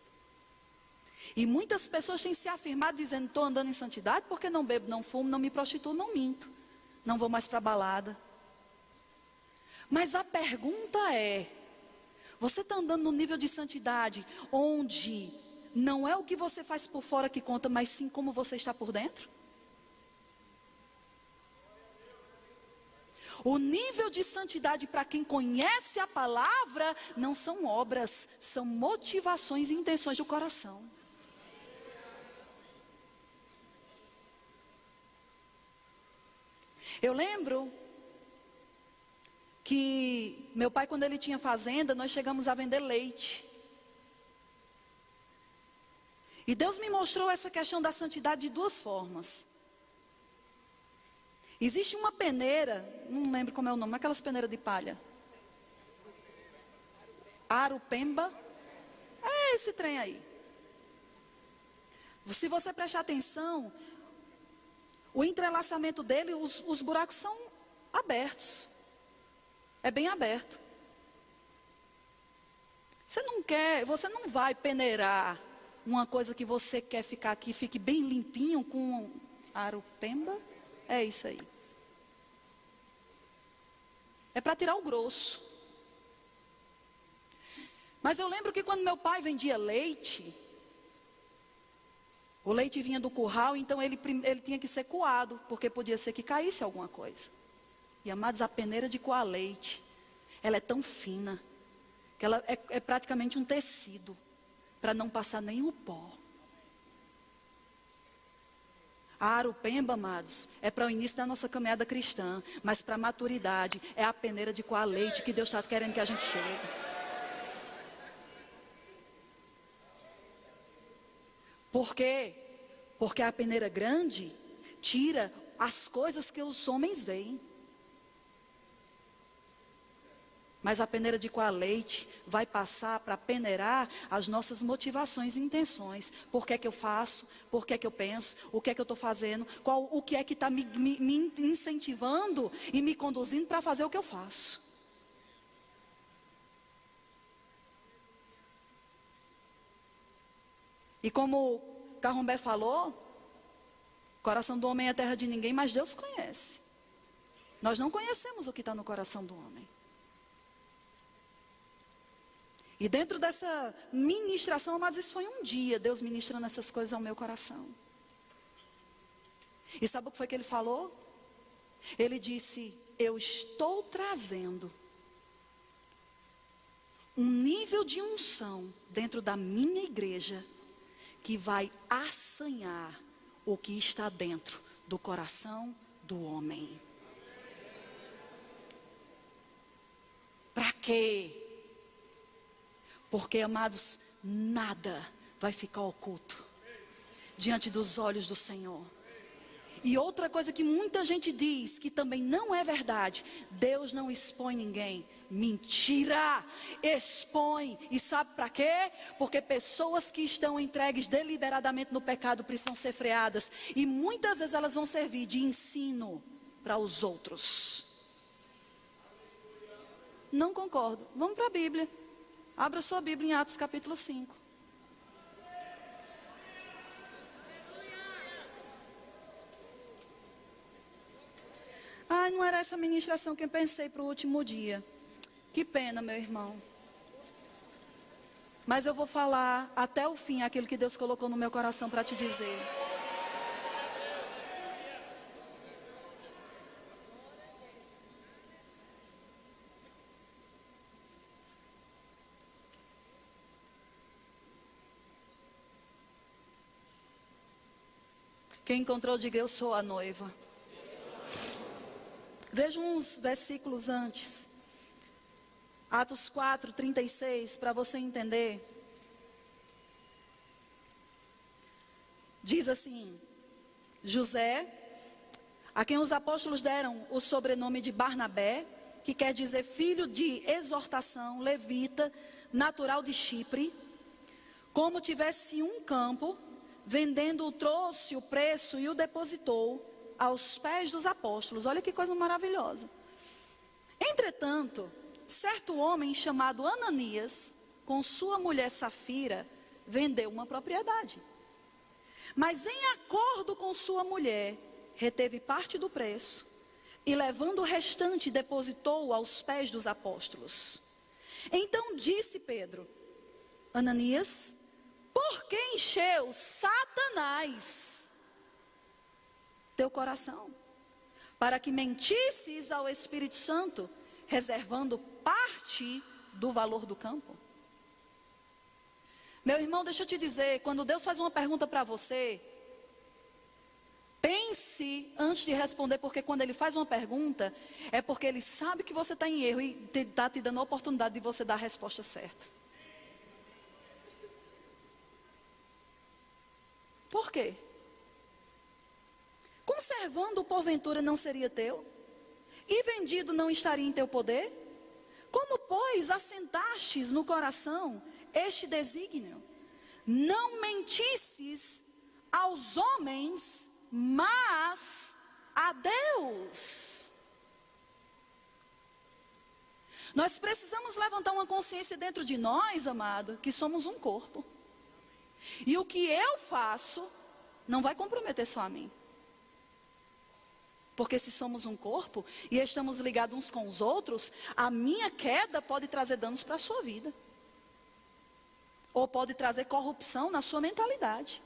E muitas pessoas têm se afirmado dizendo, estou andando em santidade porque não bebo, não fumo, não me prostituo, não minto. Não vou mais para a balada. Mas a pergunta é, você está andando no nível de santidade onde não é o que você faz por fora que conta, mas sim como você está por dentro? O nível de santidade para quem conhece a palavra não são obras, são motivações e intenções do coração. Eu lembro que meu pai, quando ele tinha fazenda, nós chegamos a vender leite. E Deus me mostrou essa questão da santidade de duas formas. Existe uma peneira, não lembro como é o nome, aquelas peneiras de palha. Arupemba. É esse trem aí. Se você prestar atenção, o entrelaçamento dele, os buracos são abertos. É bem aberto. Você não vai peneirar uma coisa que você quer ficar aqui, fique bem limpinho com arupemba. É isso aí. É para tirar o grosso. Mas eu lembro que quando meu pai vendia leite, o leite vinha do curral, então ele tinha que ser coado, porque podia ser que caísse alguma coisa. E amados, a peneira de coar leite, ela é tão fina, que ela é praticamente um tecido, para não passar nem o pó. A arupemba, amados, é para o início da nossa caminhada cristã, mas para a maturidade é a peneira de coar leite que Deus está querendo que a gente chegue. Por quê? Porque a peneira grande tira as coisas que os homens veem. Mas a peneira de coar leite vai passar para peneirar as nossas motivações e intenções. Por que é que eu faço? Por que é que eu penso? O que é que eu estou fazendo? O que é que está me incentivando e me conduzindo para fazer o que eu faço? E como Carrombé falou, o coração do homem é terra de ninguém, mas Deus conhece. Nós não conhecemos o que está no coração do homem. E dentro dessa ministração, mas isso foi um dia, Deus ministrando essas coisas ao meu coração. E sabe o que foi que ele falou? Ele disse, eu estou trazendo um nível de unção dentro da minha igreja que vai assanhar o que está dentro do coração do homem. Para quê? Porque, amados, nada vai ficar oculto diante dos olhos do Senhor. E outra coisa que muita gente diz, que também não é verdade, Deus não expõe ninguém. Mentira! Expõe. E sabe para quê? Porque pessoas que estão entregues deliberadamente no pecado precisam ser freadas. E muitas vezes elas vão servir de ensino para os outros. Não concordo. Vamos para a Bíblia. Abra sua Bíblia em Atos capítulo 5. Ai, não era essa ministração que eu pensei para o último dia. Que pena, meu irmão. Mas eu vou falar até o fim aquilo que Deus colocou no meu coração para te dizer. Quem encontrou, diga, eu sou a noiva. Veja uns versículos antes. Atos 4, 36, para você entender. Diz assim, José, a quem os apóstolos deram o sobrenome de Barnabé, que quer dizer filho de exortação, levita, natural de Chipre, como tivesse um campo, vendendo-o, trouxe o preço e o depositou aos pés dos apóstolos. Olha que coisa maravilhosa. Entretanto, certo homem chamado Ananias, com sua mulher Safira, vendeu uma propriedade. Mas em acordo com sua mulher, reteve parte do preço e levando o restante depositou-o aos pés dos apóstolos. Então disse Pedro, Ananias, por que encheu Satanás teu coração? Para que mentisses ao Espírito Santo, reservando parte do valor do campo? Meu irmão, deixa eu te dizer, quando Deus faz uma pergunta para você, pense antes de responder, porque quando Ele faz uma pergunta, é porque Ele sabe que você está em erro e está te dando a oportunidade de você dar a resposta certa. Por quê? Conservando porventura não seria teu? E vendido não estaria em teu poder? Como, pois, assentastes no coração este desígnio? Não mentisses aos homens, mas a Deus. Nós precisamos levantar uma consciência dentro de nós, amado, que somos um corpo. E o que eu faço não vai comprometer só a mim. Porque se somos um corpo e estamos ligados uns com os outros, a minha queda pode trazer danos para a sua vida. ou pode trazer corrupção na sua mentalidade.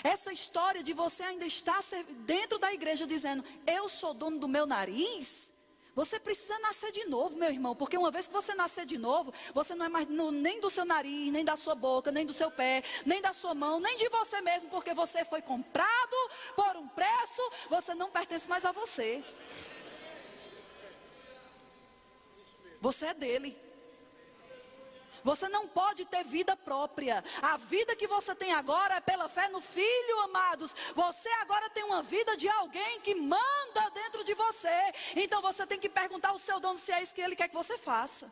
Essa história de você ainda estar dentro da igreja dizendo, eu sou dono do meu nariz. Você precisa nascer de novo, meu irmão. Porque uma vez que você nascer de novo, você não é mais nem do seu nariz, nem da sua boca, nem do seu pé, nem da sua mão, nem de você mesmo. Porque você foi comprado por um preço, você não pertence mais a você. Você é dele. Você não pode ter vida própria. A vida que você tem agora é pela fé no Filho, amados. Você agora tem uma vida de alguém que manda dentro de você. Então você tem que perguntar ao seu dono se é isso que ele quer que você faça.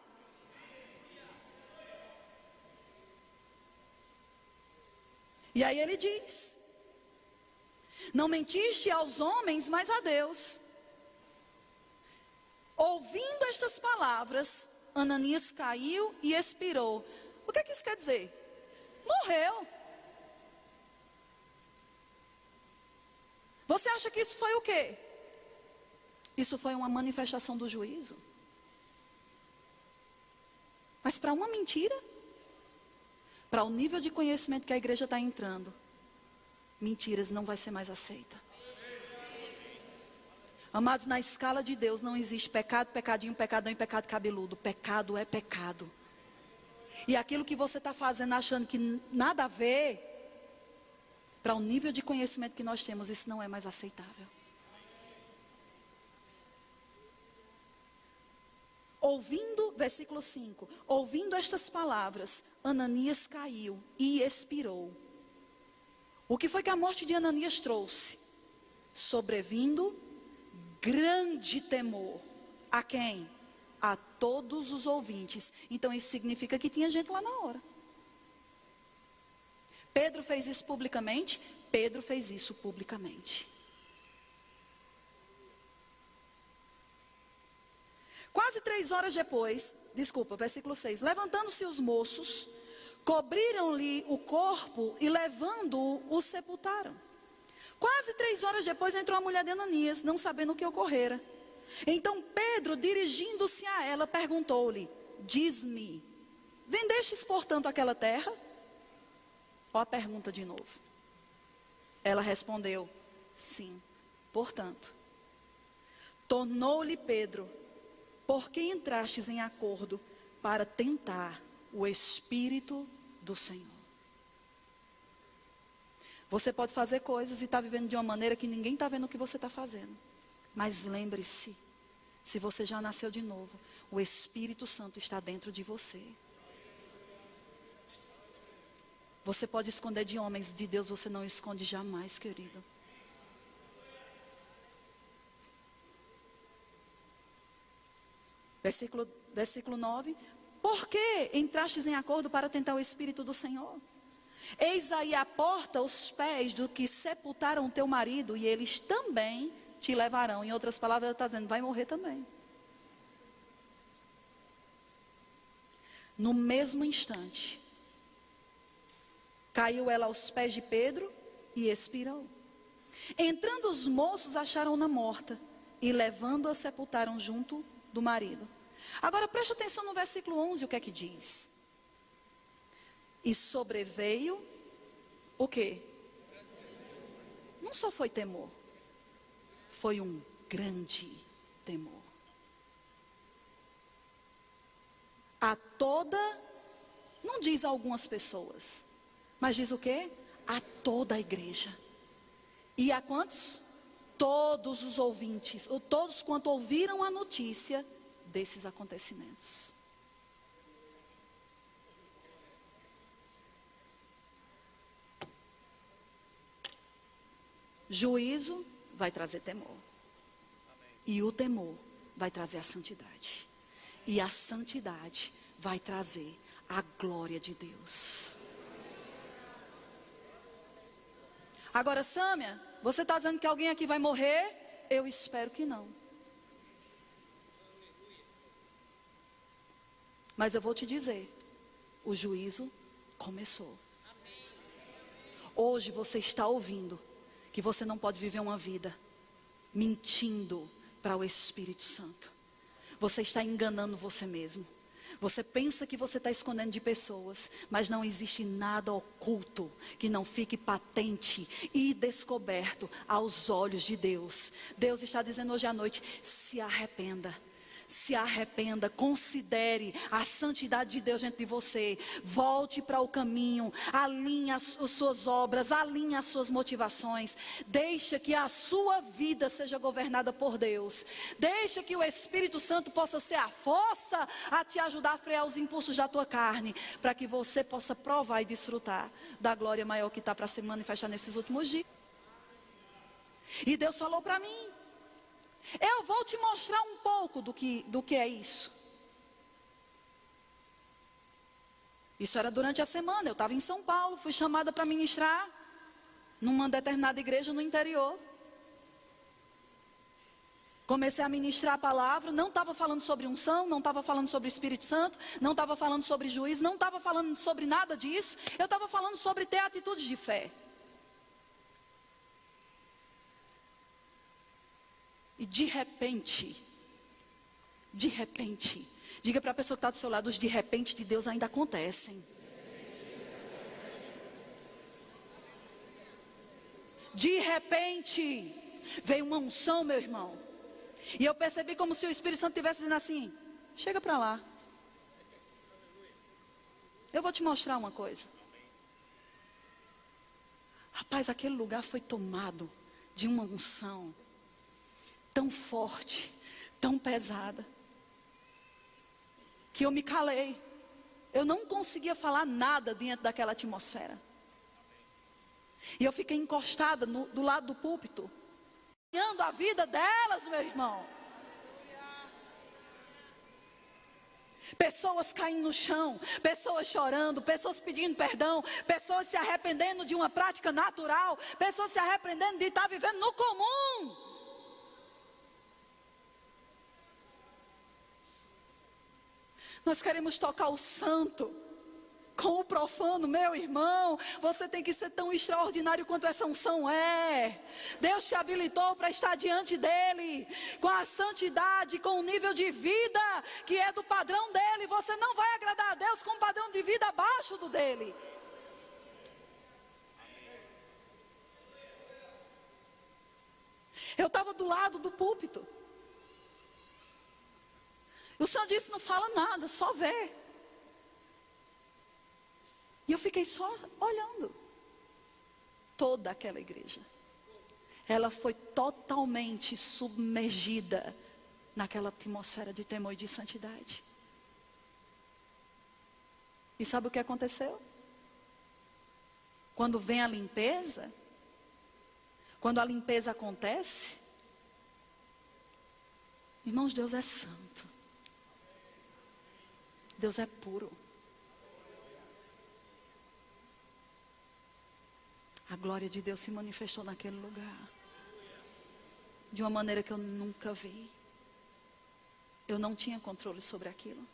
E aí ele diz: não mentiste aos homens, mas a Deus. Ouvindo estas palavras, Ananias caiu e expirou. O que é que isso quer dizer? Morreu. Você acha que isso foi o quê? Isso foi uma manifestação do juízo. Mas para uma mentira, para o nível de conhecimento que a igreja está entrando, mentiras não vai ser mais aceita. Amados, na escala de Deus não existe pecado, pecadinho, pecadão e pecado cabeludo. Pecado é pecado. E aquilo que você está fazendo achando que nada a ver, para o nível de conhecimento que nós temos, isso não é mais aceitável. Ouvindo, versículo 5, ouvindo estas palavras, Ananias caiu e expirou. O que foi que a morte de Ananias trouxe? Sobrevindo grande temor. A quem? A todos os ouvintes. Então isso significa que tinha gente lá na hora. Pedro fez isso publicamente? Pedro fez isso publicamente. Quase 3 horas depois, versículo 6. Levantando-se os moços, cobriram-lhe o corpo e levando-o, o sepultaram. Quase 3 horas depois entrou a mulher de Ananias, não sabendo o que ocorrera. Então Pedro, dirigindo-se a ela, perguntou-lhe: diz-me, vendestes portanto aquela terra? Ó a pergunta de novo. Ela respondeu: sim, portanto. Tornou-lhe Pedro: por que entrastes em acordo para tentar o Espírito do Senhor? Você pode fazer coisas e estar vivendo de uma maneira que ninguém está vendo o que você está fazendo. Mas lembre-se, se você já nasceu de novo, o Espírito Santo está dentro de você. Você pode esconder de homens, de Deus você não esconde jamais, querido. Versículo 9. Por que entrastes em acordo para tentar o Espírito do Senhor? Eis aí a porta, os pés do que sepultaram teu marido, e eles também te levarão. Em outras palavras, ela está dizendo, vai morrer também. No mesmo instante, caiu ela aos pés de Pedro e expirou. Entrando os moços, acharam-na morta, e levando-a, sepultaram junto do marido. Agora preste atenção no versículo 11, o que é que diz? E sobreveio o quê? Não só foi temor, foi um grande temor. A toda, não diz a algumas pessoas, mas diz o quê? A toda a igreja. E a quantos? Todos os ouvintes, ou todos quanto ouviram a notícia desses acontecimentos. Juízo vai trazer temor. E o temor vai trazer a santidade. E a santidade vai trazer a glória de Deus. Agora, Sâmia, você está dizendo que alguém aqui vai morrer? Eu espero que não. Mas eu vou te dizer, o juízo começou. Hoje você está ouvindo que você não pode viver uma vida mentindo para o Espírito Santo. Você está enganando você mesmo. Você pensa que você está escondendo de pessoas, mas não existe nada oculto que não fique patente e descoberto aos olhos de Deus. Deus está dizendo hoje à noite: se arrependa. Se arrependa, considere a santidade de Deus dentro de você. Volte para o caminho, alinhe as suas obras, alinhe as suas motivações. Deixa que a sua vida seja governada por Deus. Deixa que o Espírito Santo possa ser a força a te ajudar a frear os impulsos da tua carne, para que você possa provar e desfrutar da glória maior que está para se manifestar nesses últimos dias. E Deus falou para mim: eu vou te mostrar um pouco do que é isso. Isso era durante a semana. Eu estava em São Paulo, fui chamada para ministrar numa determinada igreja no interior. Comecei a ministrar a palavra. Não estava falando sobre unção, não estava falando sobre o Espírito Santo, não estava falando sobre juízo, não estava falando sobre nada disso. Eu estava falando sobre ter atitudes de fé. E de repente, diga para a pessoa que está do seu lado: os de repente de Deus ainda acontecem. De repente, veio uma unção, meu irmão. E eu percebi como se o Espírito Santo estivesse dizendo assim: chega para lá. Eu vou te mostrar uma coisa. Rapaz, aquele lugar foi tomado de uma unção tão forte, tão pesada, que eu me calei. Eu não conseguia falar nada dentro daquela atmosfera. E eu fiquei encostada do lado do púlpito, olhando a vida delas, meu irmão. Pessoas caindo no chão, pessoas chorando, pessoas pedindo perdão, pessoas se arrependendo de uma prática natural, pessoas se arrependendo de estar vivendo no comum. Nós queremos tocar o santo com o profano, meu irmão. Você tem que ser tão extraordinário quanto essa unção é. Deus te habilitou para estar diante dele, com a santidade, com o nível de vida que é do padrão dele. Você não vai agradar a Deus com um padrão de vida abaixo do dele. Eu estava do lado do púlpito. O Senhor disse: não fala nada, só vê. E eu fiquei só olhando. Toda aquela igreja, ela foi totalmente submergida naquela atmosfera de temor e de santidade. E sabe o que aconteceu? Quando vem a limpeza, quando a limpeza acontece, irmãos, Deus é santo. Deus é puro. A glória de Deus se manifestou naquele lugar de uma maneira que eu nunca vi. Eu não tinha controle sobre aquilo.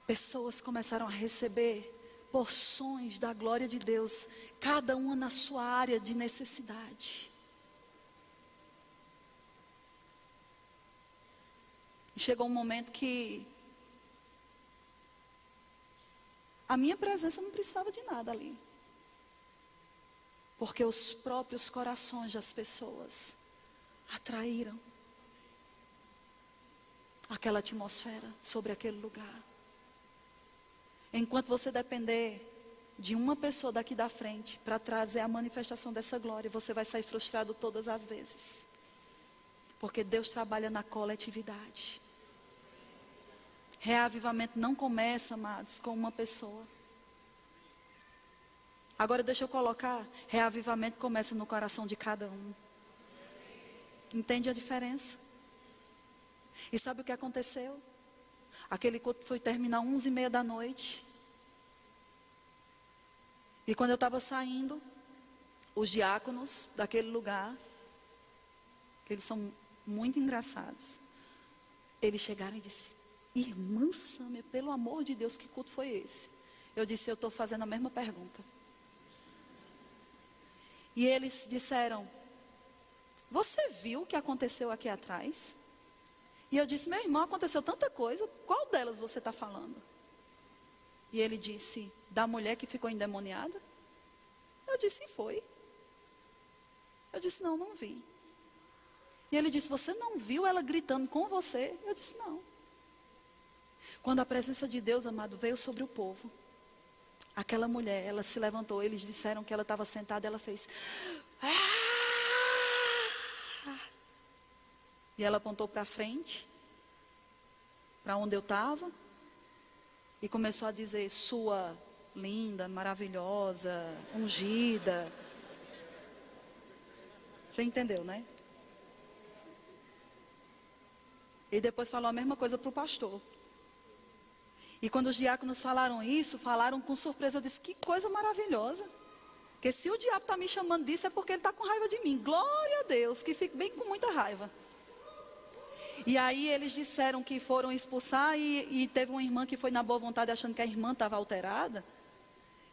Pessoas começaram a receber porções da glória de Deus, cada uma na sua área de necessidade. E chegou um momento que a minha presença não precisava de nada ali. Porque os próprios corações das pessoas atraíram aquela atmosfera sobre aquele lugar. Enquanto você depender de uma pessoa daqui da frente para trazer a manifestação dessa glória, você vai sair frustrado todas as vezes. Porque Deus trabalha na coletividade. Reavivamento não começa, amados, com uma pessoa. Agora deixa eu colocar: reavivamento começa no coração de cada um. Entende a diferença? E sabe o que aconteceu? Aquele culto foi terminar 11h30 da noite. E quando eu estava saindo, os diáconos daquele lugar, que eles são muito engraçados, eles chegaram e disseram: irmã Sâmia, pelo amor de Deus, que culto foi esse? Eu disse: eu estou fazendo a mesma pergunta. E eles disseram: você viu o que aconteceu aqui atrás? E eu disse, meu irmão, aconteceu tanta coisa, qual delas você está falando? E ele disse, da mulher que ficou endemoniada? Eu disse, foi. Eu disse, não, não vi. E ele disse, você não viu ela gritando com você? Eu disse, não. Quando a presença de Deus, amado, veio sobre o povo, aquela mulher, ela se levantou, eles disseram que ela estava sentada, ela fez... E ela apontou para frente, para onde eu estava, e começou a dizer, sua linda, maravilhosa, ungida. Você entendeu, né? E depois falou a mesma coisa para o pastor. E quando os diáconos falaram isso, falaram com surpresa. Eu disse, que coisa maravilhosa. Porque se o diabo está me chamando disso, é porque ele está com raiva de mim. Glória a Deus, que fique bem com muita raiva. E aí eles disseram que foram expulsar e teve uma irmã que foi na boa vontade achando que a irmã estava alterada.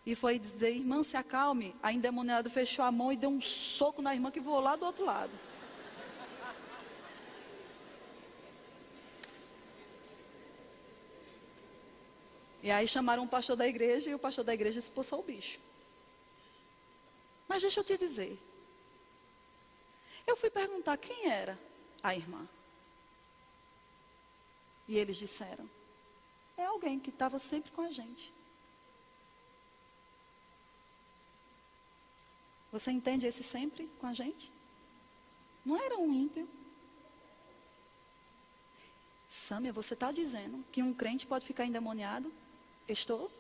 E foi dizer, irmã, se acalme. A endemoniada fechou a mão e deu um soco na irmã que voou lá do outro lado. E aí chamaram o pastor da igreja e o pastor da igreja expulsou o bicho. Mas deixa eu te dizer. Eu fui perguntar quem era a irmã. E eles disseram, é alguém que estava sempre com a gente. Você entende esse sempre com a gente? Não era um ímpio. Sâmia, você está dizendo que um crente pode ficar endemoniado? Estou?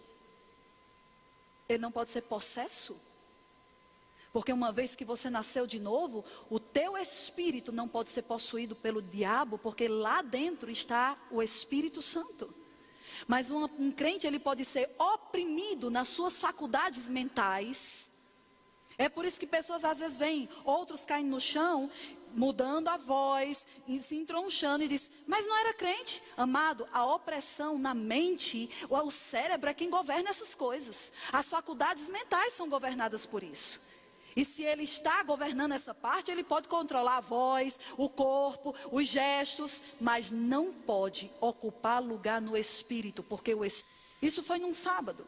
Ele não pode ser possesso? Porque uma vez que você nasceu de novo, o teu espírito não pode ser possuído pelo diabo, porque lá dentro está o Espírito Santo. Mas um crente, ele pode ser oprimido nas suas faculdades mentais. É por isso que pessoas às vezes vêm, outros caem no chão, mudando a voz, e se entronchando e diz, mas não era crente? Amado, a opressão na mente, o cérebro é quem governa essas coisas. As faculdades mentais são governadas por isso. E se ele está governando essa parte, ele pode controlar a voz, o corpo, os gestos, mas não pode ocupar lugar no espírito, porque isso foi num sábado.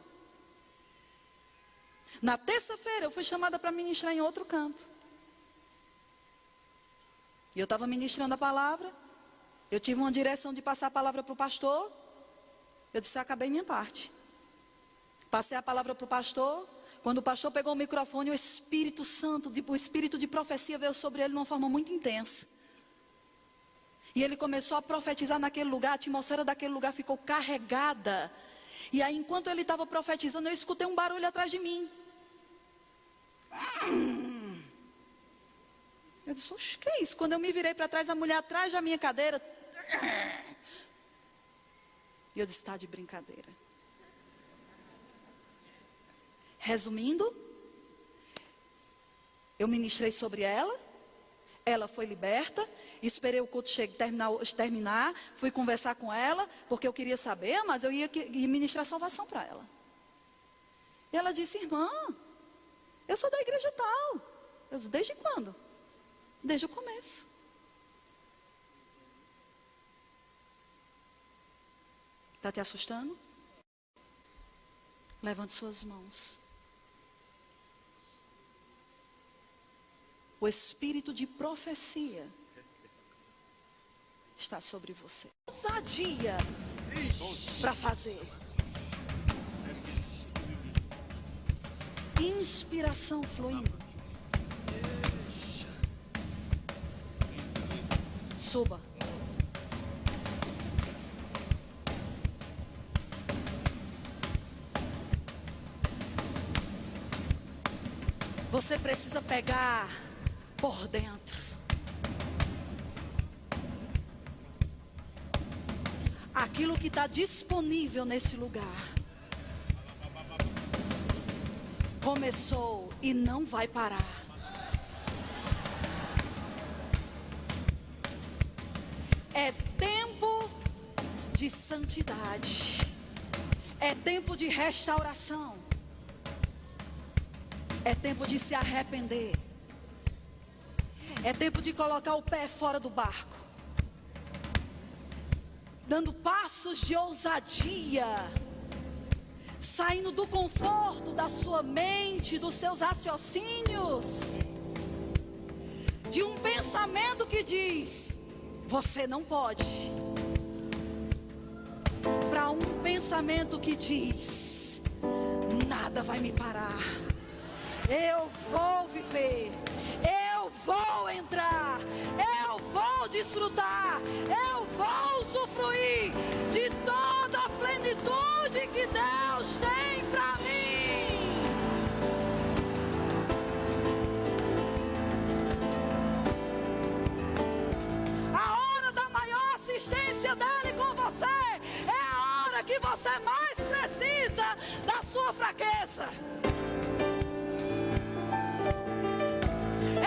Na terça-feira eu fui chamada para ministrar em outro canto. E eu estava ministrando a palavra, eu tive uma direção de passar a palavra para o pastor, eu disse, acabei minha parte. Passei a palavra para o pastor. Quando o pastor pegou o microfone, o Espírito Santo, o Espírito de profecia veio sobre ele de uma forma muito intensa. E ele começou a profetizar naquele lugar, a atmosfera daquele lugar ficou carregada. E aí, enquanto ele estava profetizando, eu escutei um barulho atrás de mim. Eu disse, oxe, que é isso? Quando eu me virei para trás, a mulher atrás da minha cadeira. E eu disse, está de brincadeira. Resumindo, eu ministrei sobre ela, ela foi liberta, esperei o culto terminar, fui conversar com ela, porque eu queria saber, mas eu ia ministrar salvação para ela. E ela disse, irmã, eu sou da igreja tal. Eu disse, desde quando? Desde o começo. Está te assustando? Levante suas mãos. O espírito de profecia está sobre você. Ousadia para fazer. Inspiração fluindo. Suba. Você precisa pegar por dentro. Aquilo que está disponível nesse lugar. Começou e não vai parar. É tempo de santidade. É tempo de restauração. É tempo de se arrepender. É tempo de colocar o pé fora do barco. dando passos de ousadia, saindo do conforto da sua mente, dos seus raciocínios, de um pensamento que diz: você não pode, para um pensamento que diz: nada vai me parar, eu vou viver, eu vou entrar, eu vou desfrutar, eu vou usufruir de toda a plenitude que Deus tem para mim. A hora da maior assistência dele com você é a hora que você mais precisa da sua fraqueza.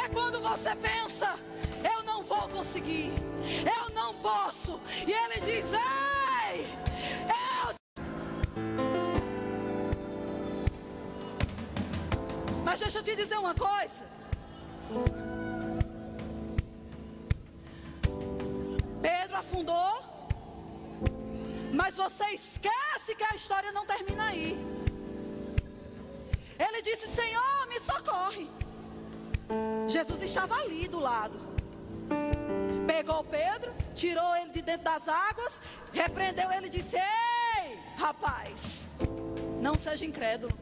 É quando você pensa: eu não vou conseguir, eu não posso, e ele diz: ei, Mas deixa eu te dizer uma coisa. Pedro afundou, mas você esquece que a história não termina aí. Ele disse: Senhor, me socorre. Jesus estava ali do lado. Pegou Pedro, tirou ele de dentro das águas, repreendeu ele e disse: ei, rapaz, não seja incrédulo.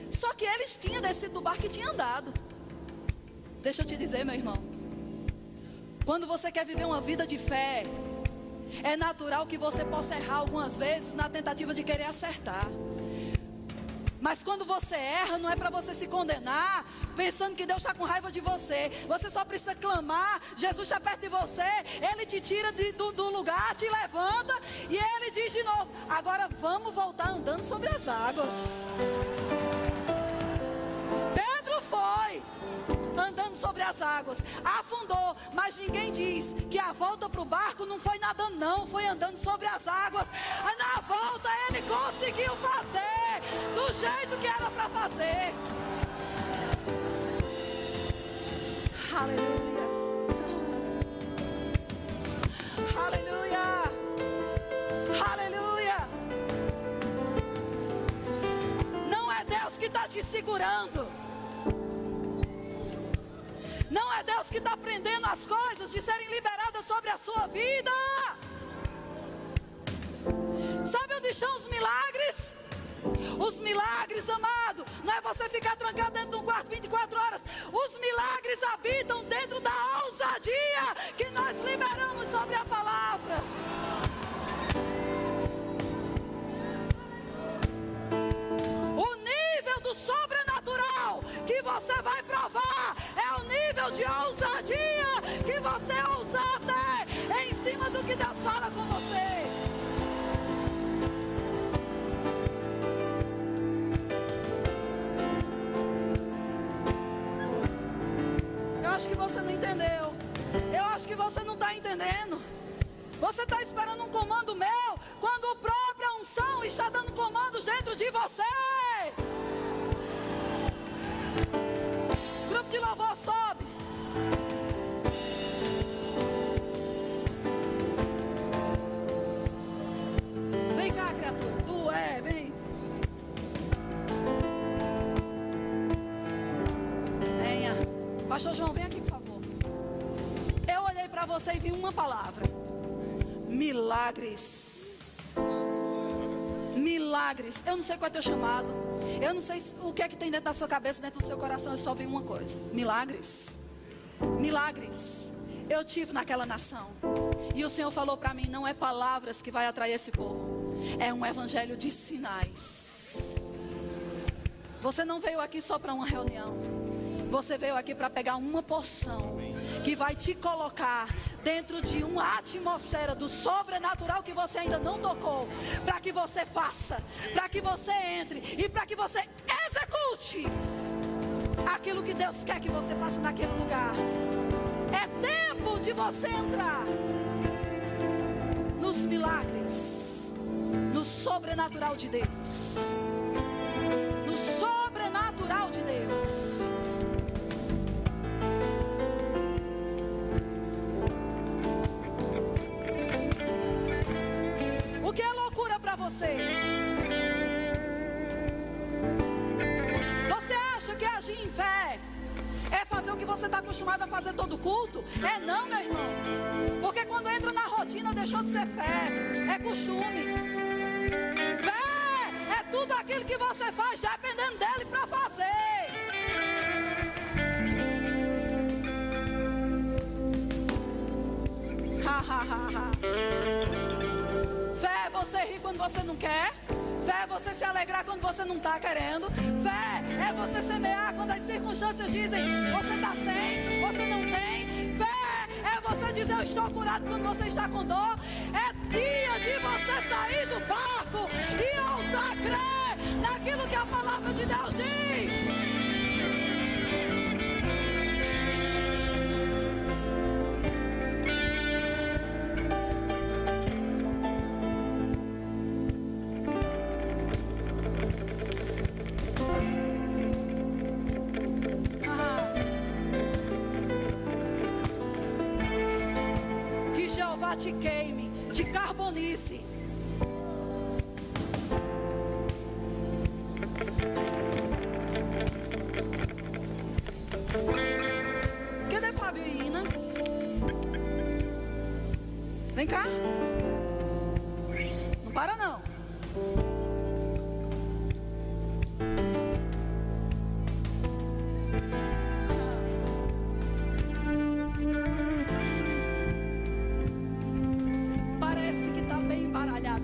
Só que eles tinham descido do barco e tinham andado. Deixa eu te dizer, meu irmão, quando você quer viver uma vida de fé, é natural que você possa errar algumas vezes na tentativa de querer acertar. Mas quando você erra, não é para você se condenar, pensando que Deus está com raiva de você. Você só precisa clamar. Jesus está perto de você, Ele te tira do lugar, te levanta, e Ele diz de novo: agora vamos voltar andando sobre as águas. Pedro foi andando sobre as águas, afundou, mas ninguém diz que a volta para o barco não foi nadando, não, foi andando sobre as águas. Na volta ele conseguiu fazer do jeito que era para fazer. Aleluia, aleluia, aleluia. Não é Deus que está te segurando, não é Deus que está prendendo as coisas de serem liberadas sobre a sua vida. Sabe onde estão os milagres? Os milagres, amado, não é você ficar trancado dentro de um quarto 24 horas. Os milagres habitam dentro da ousadia que nós liberamos sobre a palavra. O nível do sobrenatural que você vai provar é o nível de ousadia que você ousar até em cima do que Deus fala com você. Eu acho que você não entendeu. Eu acho que você não está entendendo. Você está esperando um comando meu, quando a própria unção está dando comandos dentro de você. Grupo de louvor, sobe. Vem cá, criatura. Vem. Venha. Pastor João, vem aqui, por favor. Eu olhei para você e vi uma palavra: milagres. Milagres. Eu não sei qual é o teu chamado. Eu não sei o que é que tem dentro da sua cabeça, dentro do seu coração. Eu só vi uma coisa: milagres. Milagres. Eu tive naquela nação, e o Senhor falou para mim: não é palavras que vai atrair esse povo, é um evangelho de sinais. Você não veio aqui só para uma reunião. Você veio aqui para pegar uma porção que vai te colocar dentro de uma atmosfera do sobrenatural que você ainda não tocou, para que você faça, para que você entre e para que você execute aquilo que Deus quer que você faça naquele lugar. É tempo de você entrar nos milagres, no sobrenatural de Deus, no sobrenatural de Deus. acostumado a fazer todo culto. É não, meu irmão. Porque quando entra na rotina, deixou de ser fé. É costume. Fé é tudo aquilo que você faz dependendo dele para fazer. Fé é você rir quando você não quer. Fé é você se alegrar quando você não está querendo. Fé é você semear quando as circunstâncias dizem você está sem, você não tem. Fé é você dizer eu estou curado quando você está com dor. É dia de você sair do barco e ousar crer naquilo que a palavra de Deus diz. Te queime, te carbonize. Cadê Fábio e Ina? Vem cá. Não para não.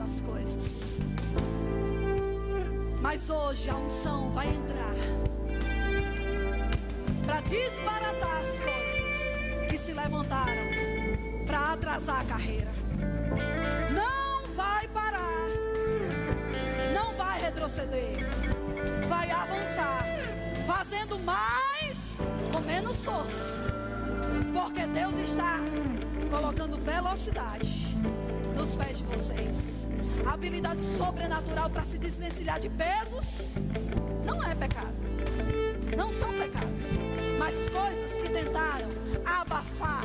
As coisas, mas hoje a unção vai entrar para desbaratar as coisas que se levantaram para atrasar a carreira. Não vai parar, não vai retroceder, vai avançar, fazendo mais com menos força, porque Deus está colocando velocidade nos pés de vocês. Habilidade sobrenatural para se desvencilhar de pesos não é pecado, não são pecados, mas coisas que tentaram abafar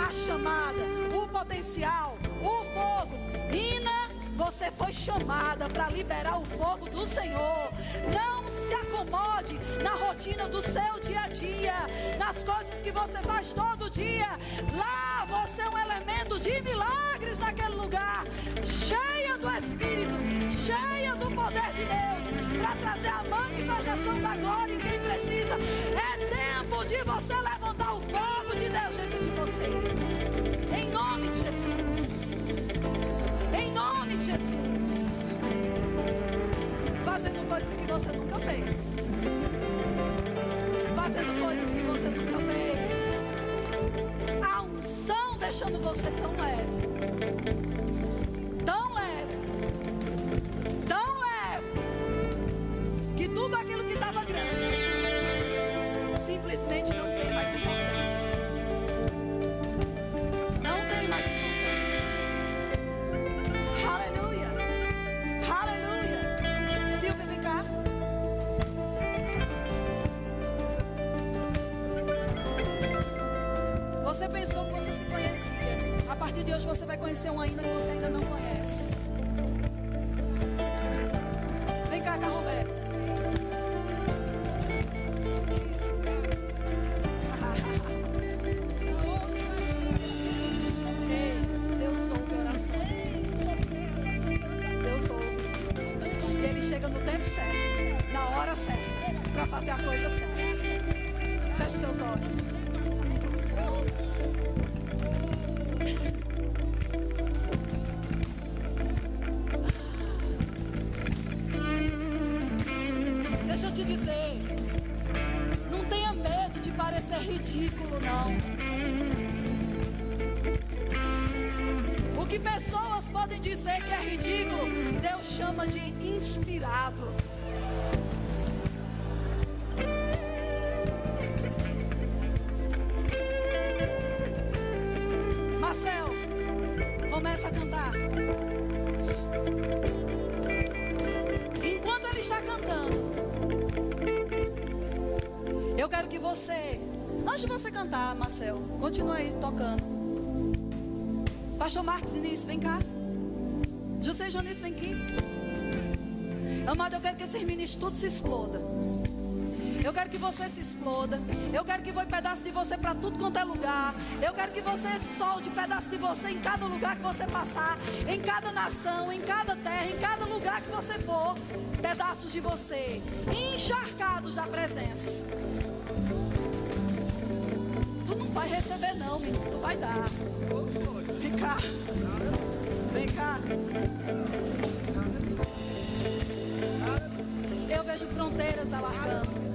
a chamada, o potencial, o fogo. Ina, você foi chamada para liberar o fogo do Senhor. Não se acomode na rotina do seu dia a dia, nas coisas que você faz todo dia. Lá você é um elemento de milagres naquele lugar, cheia do Espírito, cheia do poder de Deus, para trazer a manifestação da glória em quem precisa. É tempo de você levantar o fogo de Deus dentro de você, em nome de Jesus, em nome de Jesus. Fazendo coisas que você nunca fez, fazendo coisas que você nunca fez. A unção deixando você tão leve, tão leve, tão leve, que tudo aquilo que estava grande simplesmente não tem mais importância. Não tem mais importância. Aleluia, aleluia. Silvia, vem cá. Você pensou que você se conhecia. A partir de hoje você vai conhecer uma Ina que você ainda não conhece. Vem cá, Carromé. Deus ouve orações. Deus ouve. E Ele chega no tempo certo, na hora certa, para fazer a coisa certa. Feche seus olhos. Deixa eu te dizer, não tenha medo de parecer ridículo, não. O que pessoas podem dizer que é ridículo, Deus chama de inspirado. Marcel, começa a cantar. Enquanto ele está cantando, eu quero que você, antes de você cantar, Marcel, continue aí tocando. Pastor Marcos Início, vem cá. José Jonício, vem aqui. Amado, eu quero que esses ministros tudo se exploda. Eu quero que você se exploda. Eu quero que voe pedaço de você para tudo quanto é lugar. Eu quero que você solte pedaço de você em cada lugar que você passar, em cada nação, em cada terra, em cada lugar que você for. Pedaços de você encharcados da presença. Tu não vai receber não, menino. Tu vai dar. Vem cá. Vem cá. Eu vejo fronteiras alargando.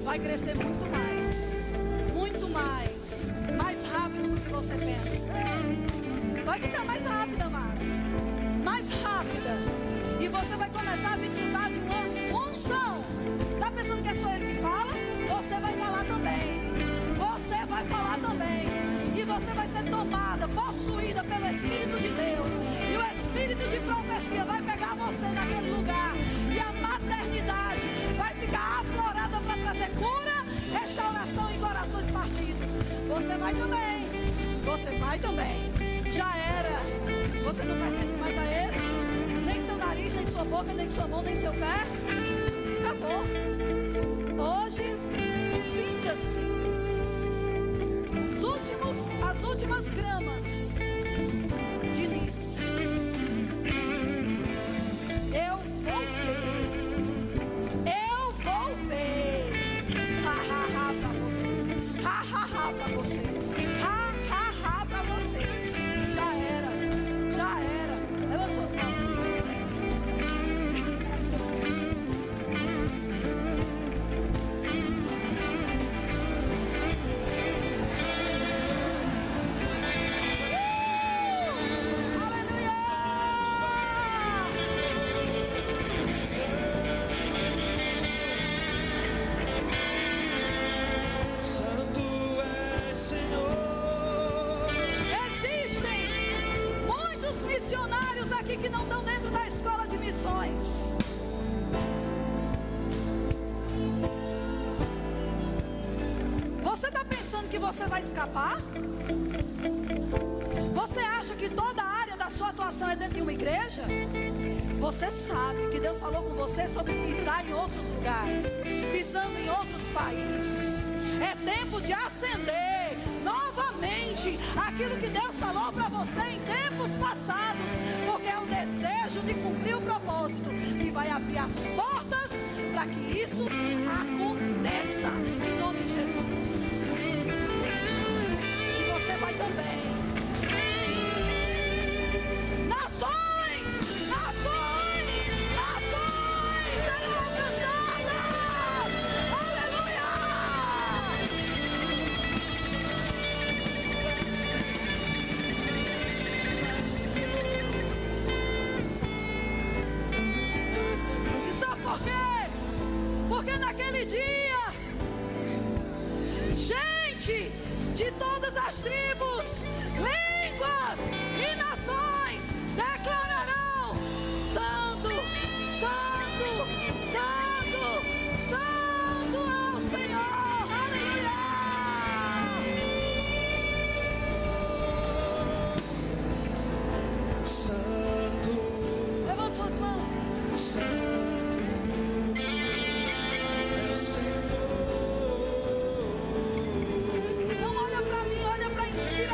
Vai crescer muito mais. Muito mais. Mais rápido do que você pensa. Vai ficar mais rápida, amada. Mais rápida. E você vai começar a desfrutar de uma unção. Tá pensando que é só ele que fala? Você vai falar também. Você vai falar também. E você vai ser tomada, possuída pelo Espírito de Deus. E o Espírito de profecia vai pegar você naquele lugar. E a maternidade vai ficar aflorada para trazer cura, restauração e corações partidos. Você vai também. Você vai também. Já era. Você não pertence mais a ele. Nem seu nariz, nem sua boca, nem sua mão, nem seu pé. Acabou. Hoje, vinda-se as últimas gramas de Nice. Eu vou ver. Ha, ha, ha pra você. Ha, ha, ha pra você. Ha, ha, ha pra você. Já era. Leva suas mãos. Que não estão dentro da escola de missões. Você está pensando que você vai escapar? Você acha que toda a área da sua atuação é dentro de uma igreja? Você sabe que Deus falou com você sobre pisar em outros lugares, pisando em outros países. É tempo de acender novamente aquilo que Deus falou para você em tempos passados, porque é o desejo de cumprir o propósito que vai abrir as portas para que isso aconteça em nome de Jesus. E você vai também. Nações serão alcançadas. Aleluia! E sabe por quê? Porque naquele dia, gente de todas as tribos, línguas e nações declararão: Santo, Santo, Santo, Santo é o Senhor. Aleluia! Santo, levante suas mãos. Santo é o Senhor. Não olha para mim, olha para a inspiração.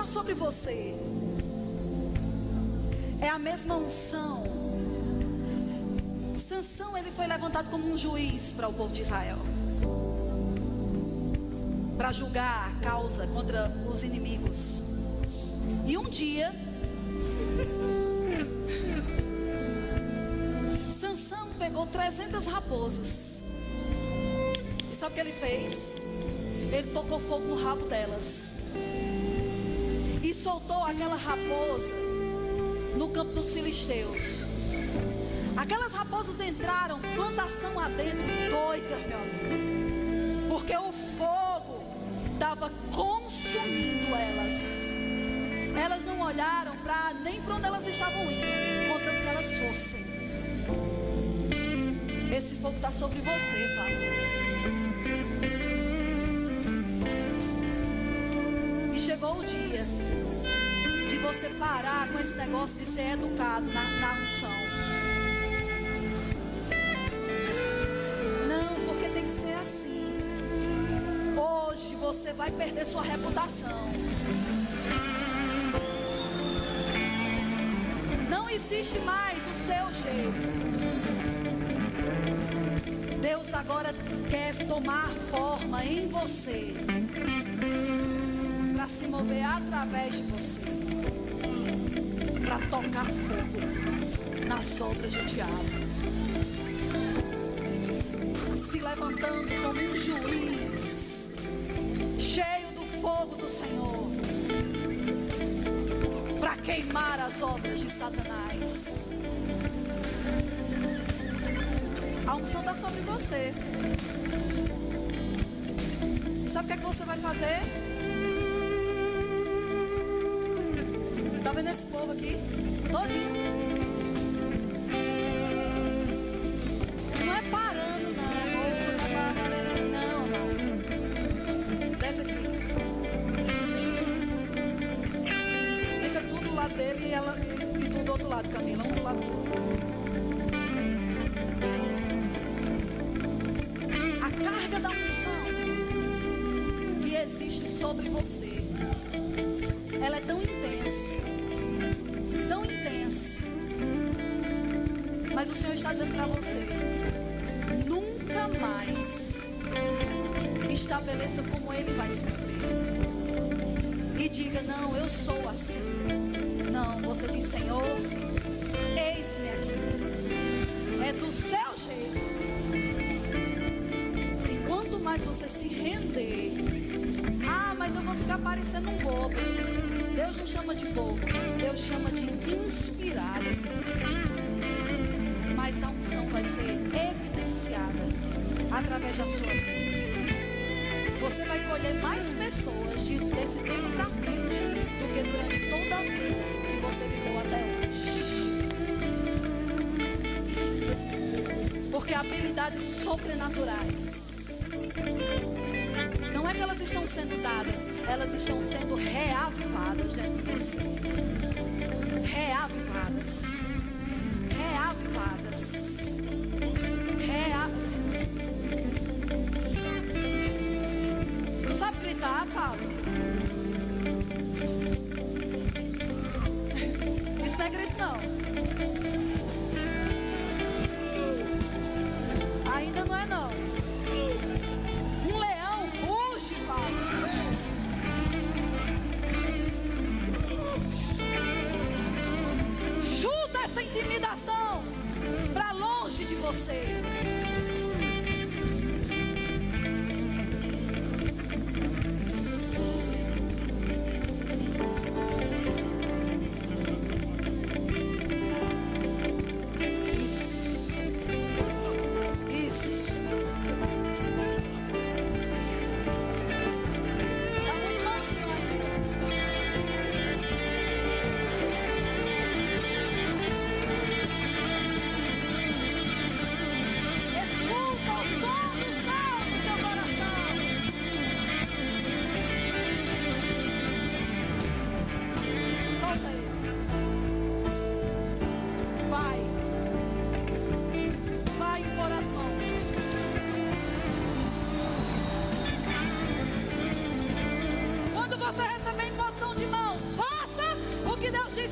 Sobre você é a mesma unção. Sansão, ele foi levantado como um juiz para o povo de Israel, para julgar a causa contra os inimigos. E um dia Sansão pegou 300 raposas. E sabe o que ele fez? Ele tocou fogo no rabo delas e soltou aquela raposa no campo dos filisteus. Aquelas raposas entraram plantação adentro, doidas, meu amigo, porque o fogo estava consumindo elas. Elas não olharam nem para onde elas estavam indo, contanto que elas fossem. Esse fogo está sobre você, Fábio. E chegou o dia de você parar com esse negócio de ser educado na unção. Não, porque tem que ser assim. Hoje você vai perder sua reputação. Não existe mais o seu jeito. Deus agora quer tomar forma em você, para se mover através de você, para tocar fogo nas obras do diabo, se levantando como um juiz, cheio do fogo do Senhor, para queimar as obras de Satanás. A unção está sobre você. Sabe o que é que você vai fazer? Tá vendo esse povo aqui? Todinho. Não é parando, não. Não, não. Desce aqui. Fica tudo do lado dele e tudo do outro lado, Camila. Um do lado do outro. A carga da unção que existe sobre você, ela é tão intensa, tão intensa. Mas o Senhor está dizendo para você: nunca mais estabeleça como Ele vai se mover. E diga: não, eu sou assim. Não, você diz: Senhor, eis-me aqui. É do seu jeito. E quanto mais você se render, mas eu vou ficar parecendo um bobo. Deus não chama de bobo, Deus chama de inspirado. Mas a unção vai ser evidenciada através da sua vida. Você vai colher mais pessoas desse tempo pra frente do que durante toda a vida que você viveu até hoje. Porque habilidades sobrenaturais não é que elas estão sendo dadas, elas estão sendo reavivadas dentro de você. Reavivadas. Tu sabe gritar, Fábio? Isso não é grito, não. Ainda não é, não. Um leão ruge, Fábio. Chuta essa intimidação para longe de você.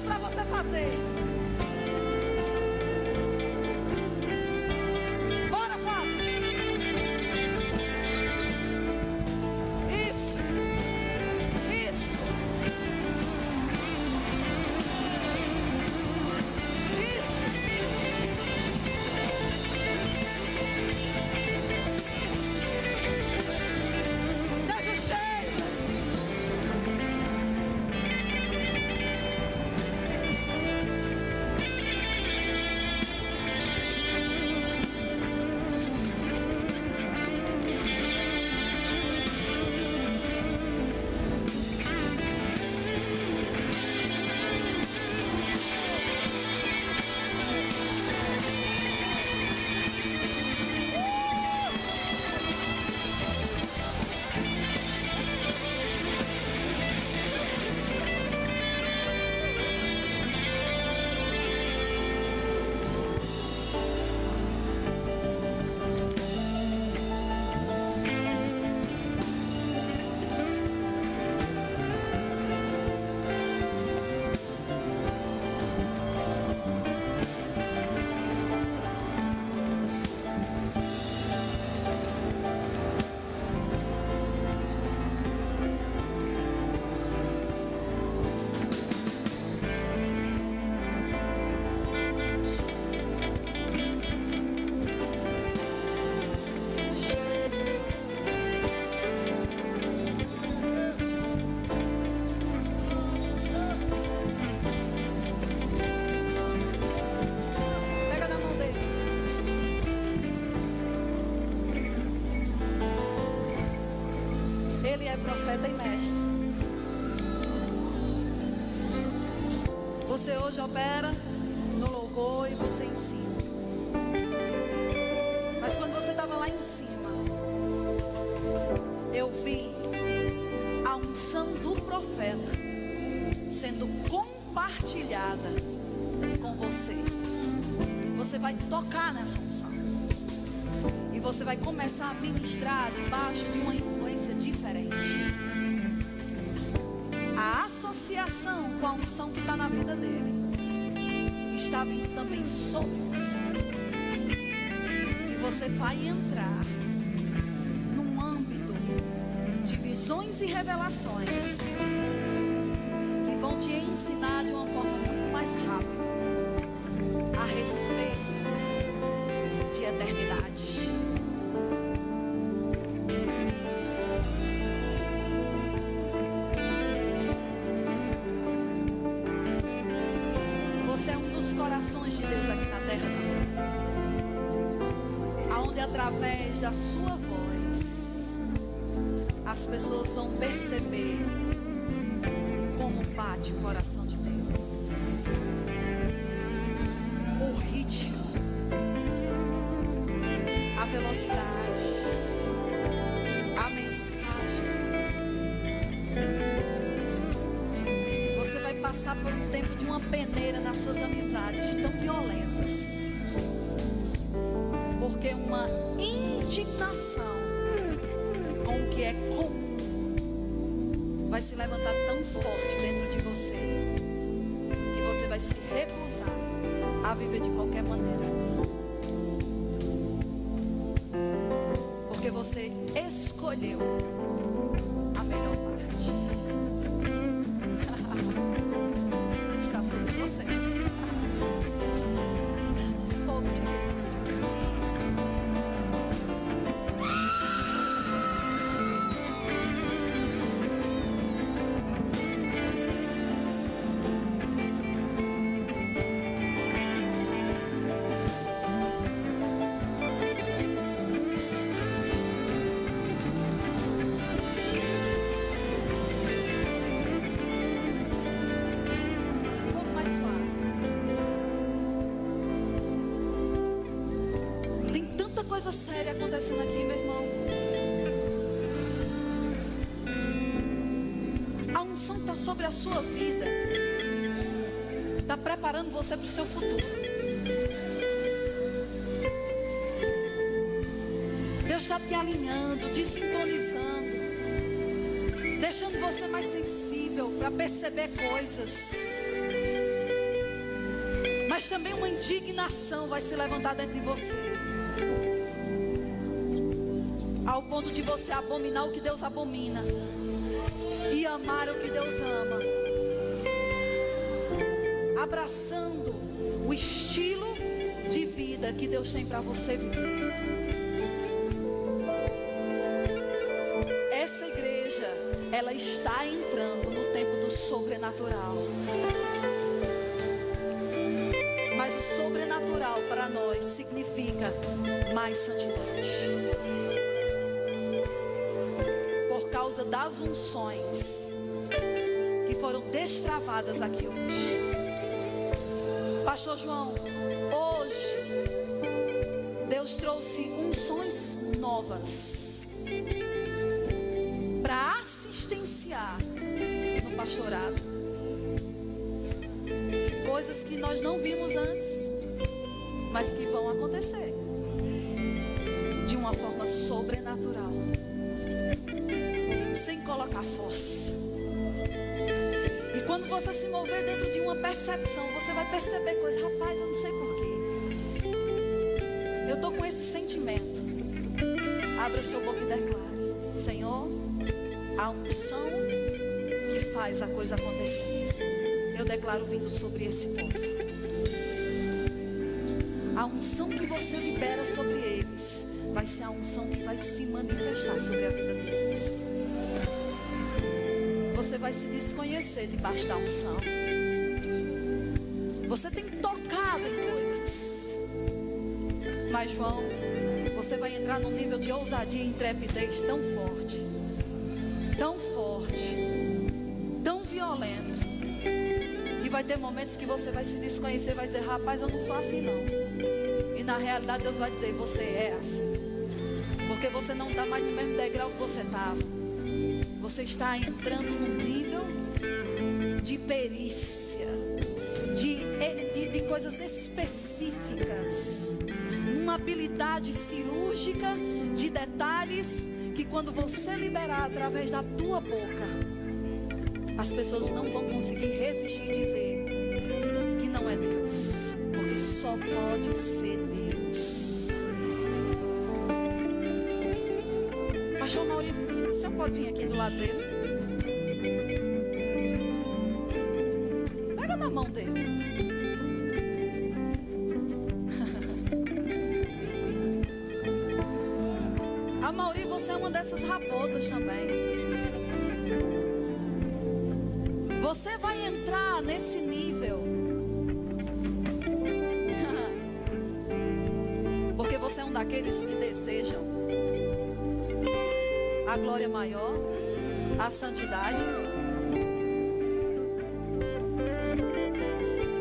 Para você fazer. Bora, Fábio. Isso. Isso. Isso. Seja cheio. Ele é profeta e mestre. Você hoje opera no louvor e você ensina. Mas quando você estava lá em cima, eu vi a unção do profeta sendo compartilhada com você. Você vai tocar nessa unção e você vai começar a ministrar debaixo de uma influência diferente. A associação com a unção que está na vida dele está vindo também sobre você. E você vai entrar num âmbito de visões e revelações que vão te ensinar de uma forma muito mais rápida a respeito de eternidade. Você é um dos corações de Deus aqui na terra também, aonde através da sua voz as pessoas vão perceber como bate o coração de Deus, o ritmo, a velocidade, a mensagem. Você vai passar por um tempo de uma peneira nas suas amizades tão violentas, porque uma indignação com o que é comum vai se levantar tão forte dentro de você que você vai se recusar a viver de qualquer maneira, porque você escolheu a melhor parte. Está sobre você. Fogo de Deus. Coisa séria acontecendo aqui, meu irmão. A unção está sobre a sua vida, está preparando você para o seu futuro. Deus está te alinhando, te sintonizando, deixando você mais sensível para perceber coisas. Mas também uma indignação vai se levantar dentro de você, ao ponto de você abominar o que Deus abomina e amar o que Deus ama, abraçando o estilo de vida que Deus tem para você viver. Essa igreja, ela está entrando no tempo do sobrenatural, mas o sobrenatural para nós significa mais santidade, por causa das unções que foram destravadas aqui hoje. Pastor João, hoje Deus trouxe unções novas para assistenciar no pastorado, coisas que nós não vimos antes, mas que vão acontecer de uma forma sobrenatural, sem colocar força. E quando você se mover dentro de uma percepção, você vai perceber coisas. Rapaz, eu não sei porquê, eu estou com esse sentimento. Abra a sua boca e declare: Senhor, a unção que faz a coisa acontecer, eu declaro vindo sobre esse povo. A unção que você libera sobre eles vai ser a unção que vai se manifestar sobre a vida deles. Você vai se desconhecer debaixo da unção. Você tem tocado em coisas, mas João, você vai entrar num nível de ousadia e intrepidez tão forte, tão violento, que vai ter momentos que você vai se desconhecer, vai dizer: rapaz, eu não sou assim não. E na realidade Deus vai dizer: você é assim. Porque você não está mais no mesmo degrau que você estava. Você está entrando num nível de perícia, de coisas específicas, uma habilidade cirúrgica de detalhes que quando você liberar através da tua boca, as pessoas não vão conseguir resistir e dizer que não é Deus, porque só pode ser Deus. Pastor Mauri, o senhor pode vir aqui do lado dele? Pega na mão dele. A Mauri, você é uma dessas raposas também. Você vai entrar nesse nível porque você é um daqueles que desejam a glória maior, a santidade.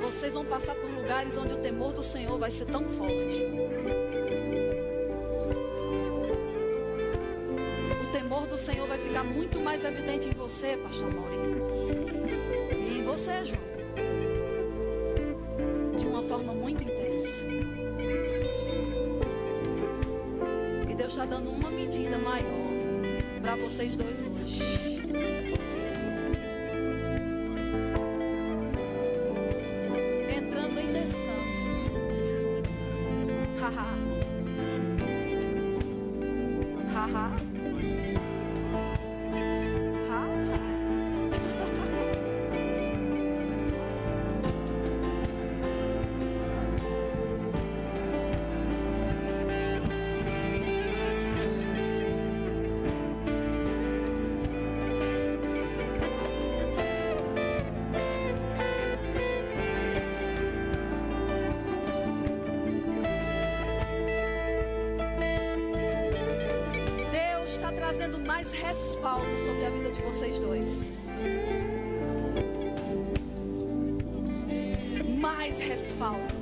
Vocês vão passar por lugares onde o temor do Senhor vai ser tão forte. O temor do Senhor vai ficar muito mais evidente em você, pastor Maurinho. E em você, João. De uma forma muito intensa. E Deus está dando uma medida maior para vocês dois hoje. Entrando em descanso. Haha. Haha. Trazendo mais respaldo sobre a vida de vocês dois. Mais respaldo.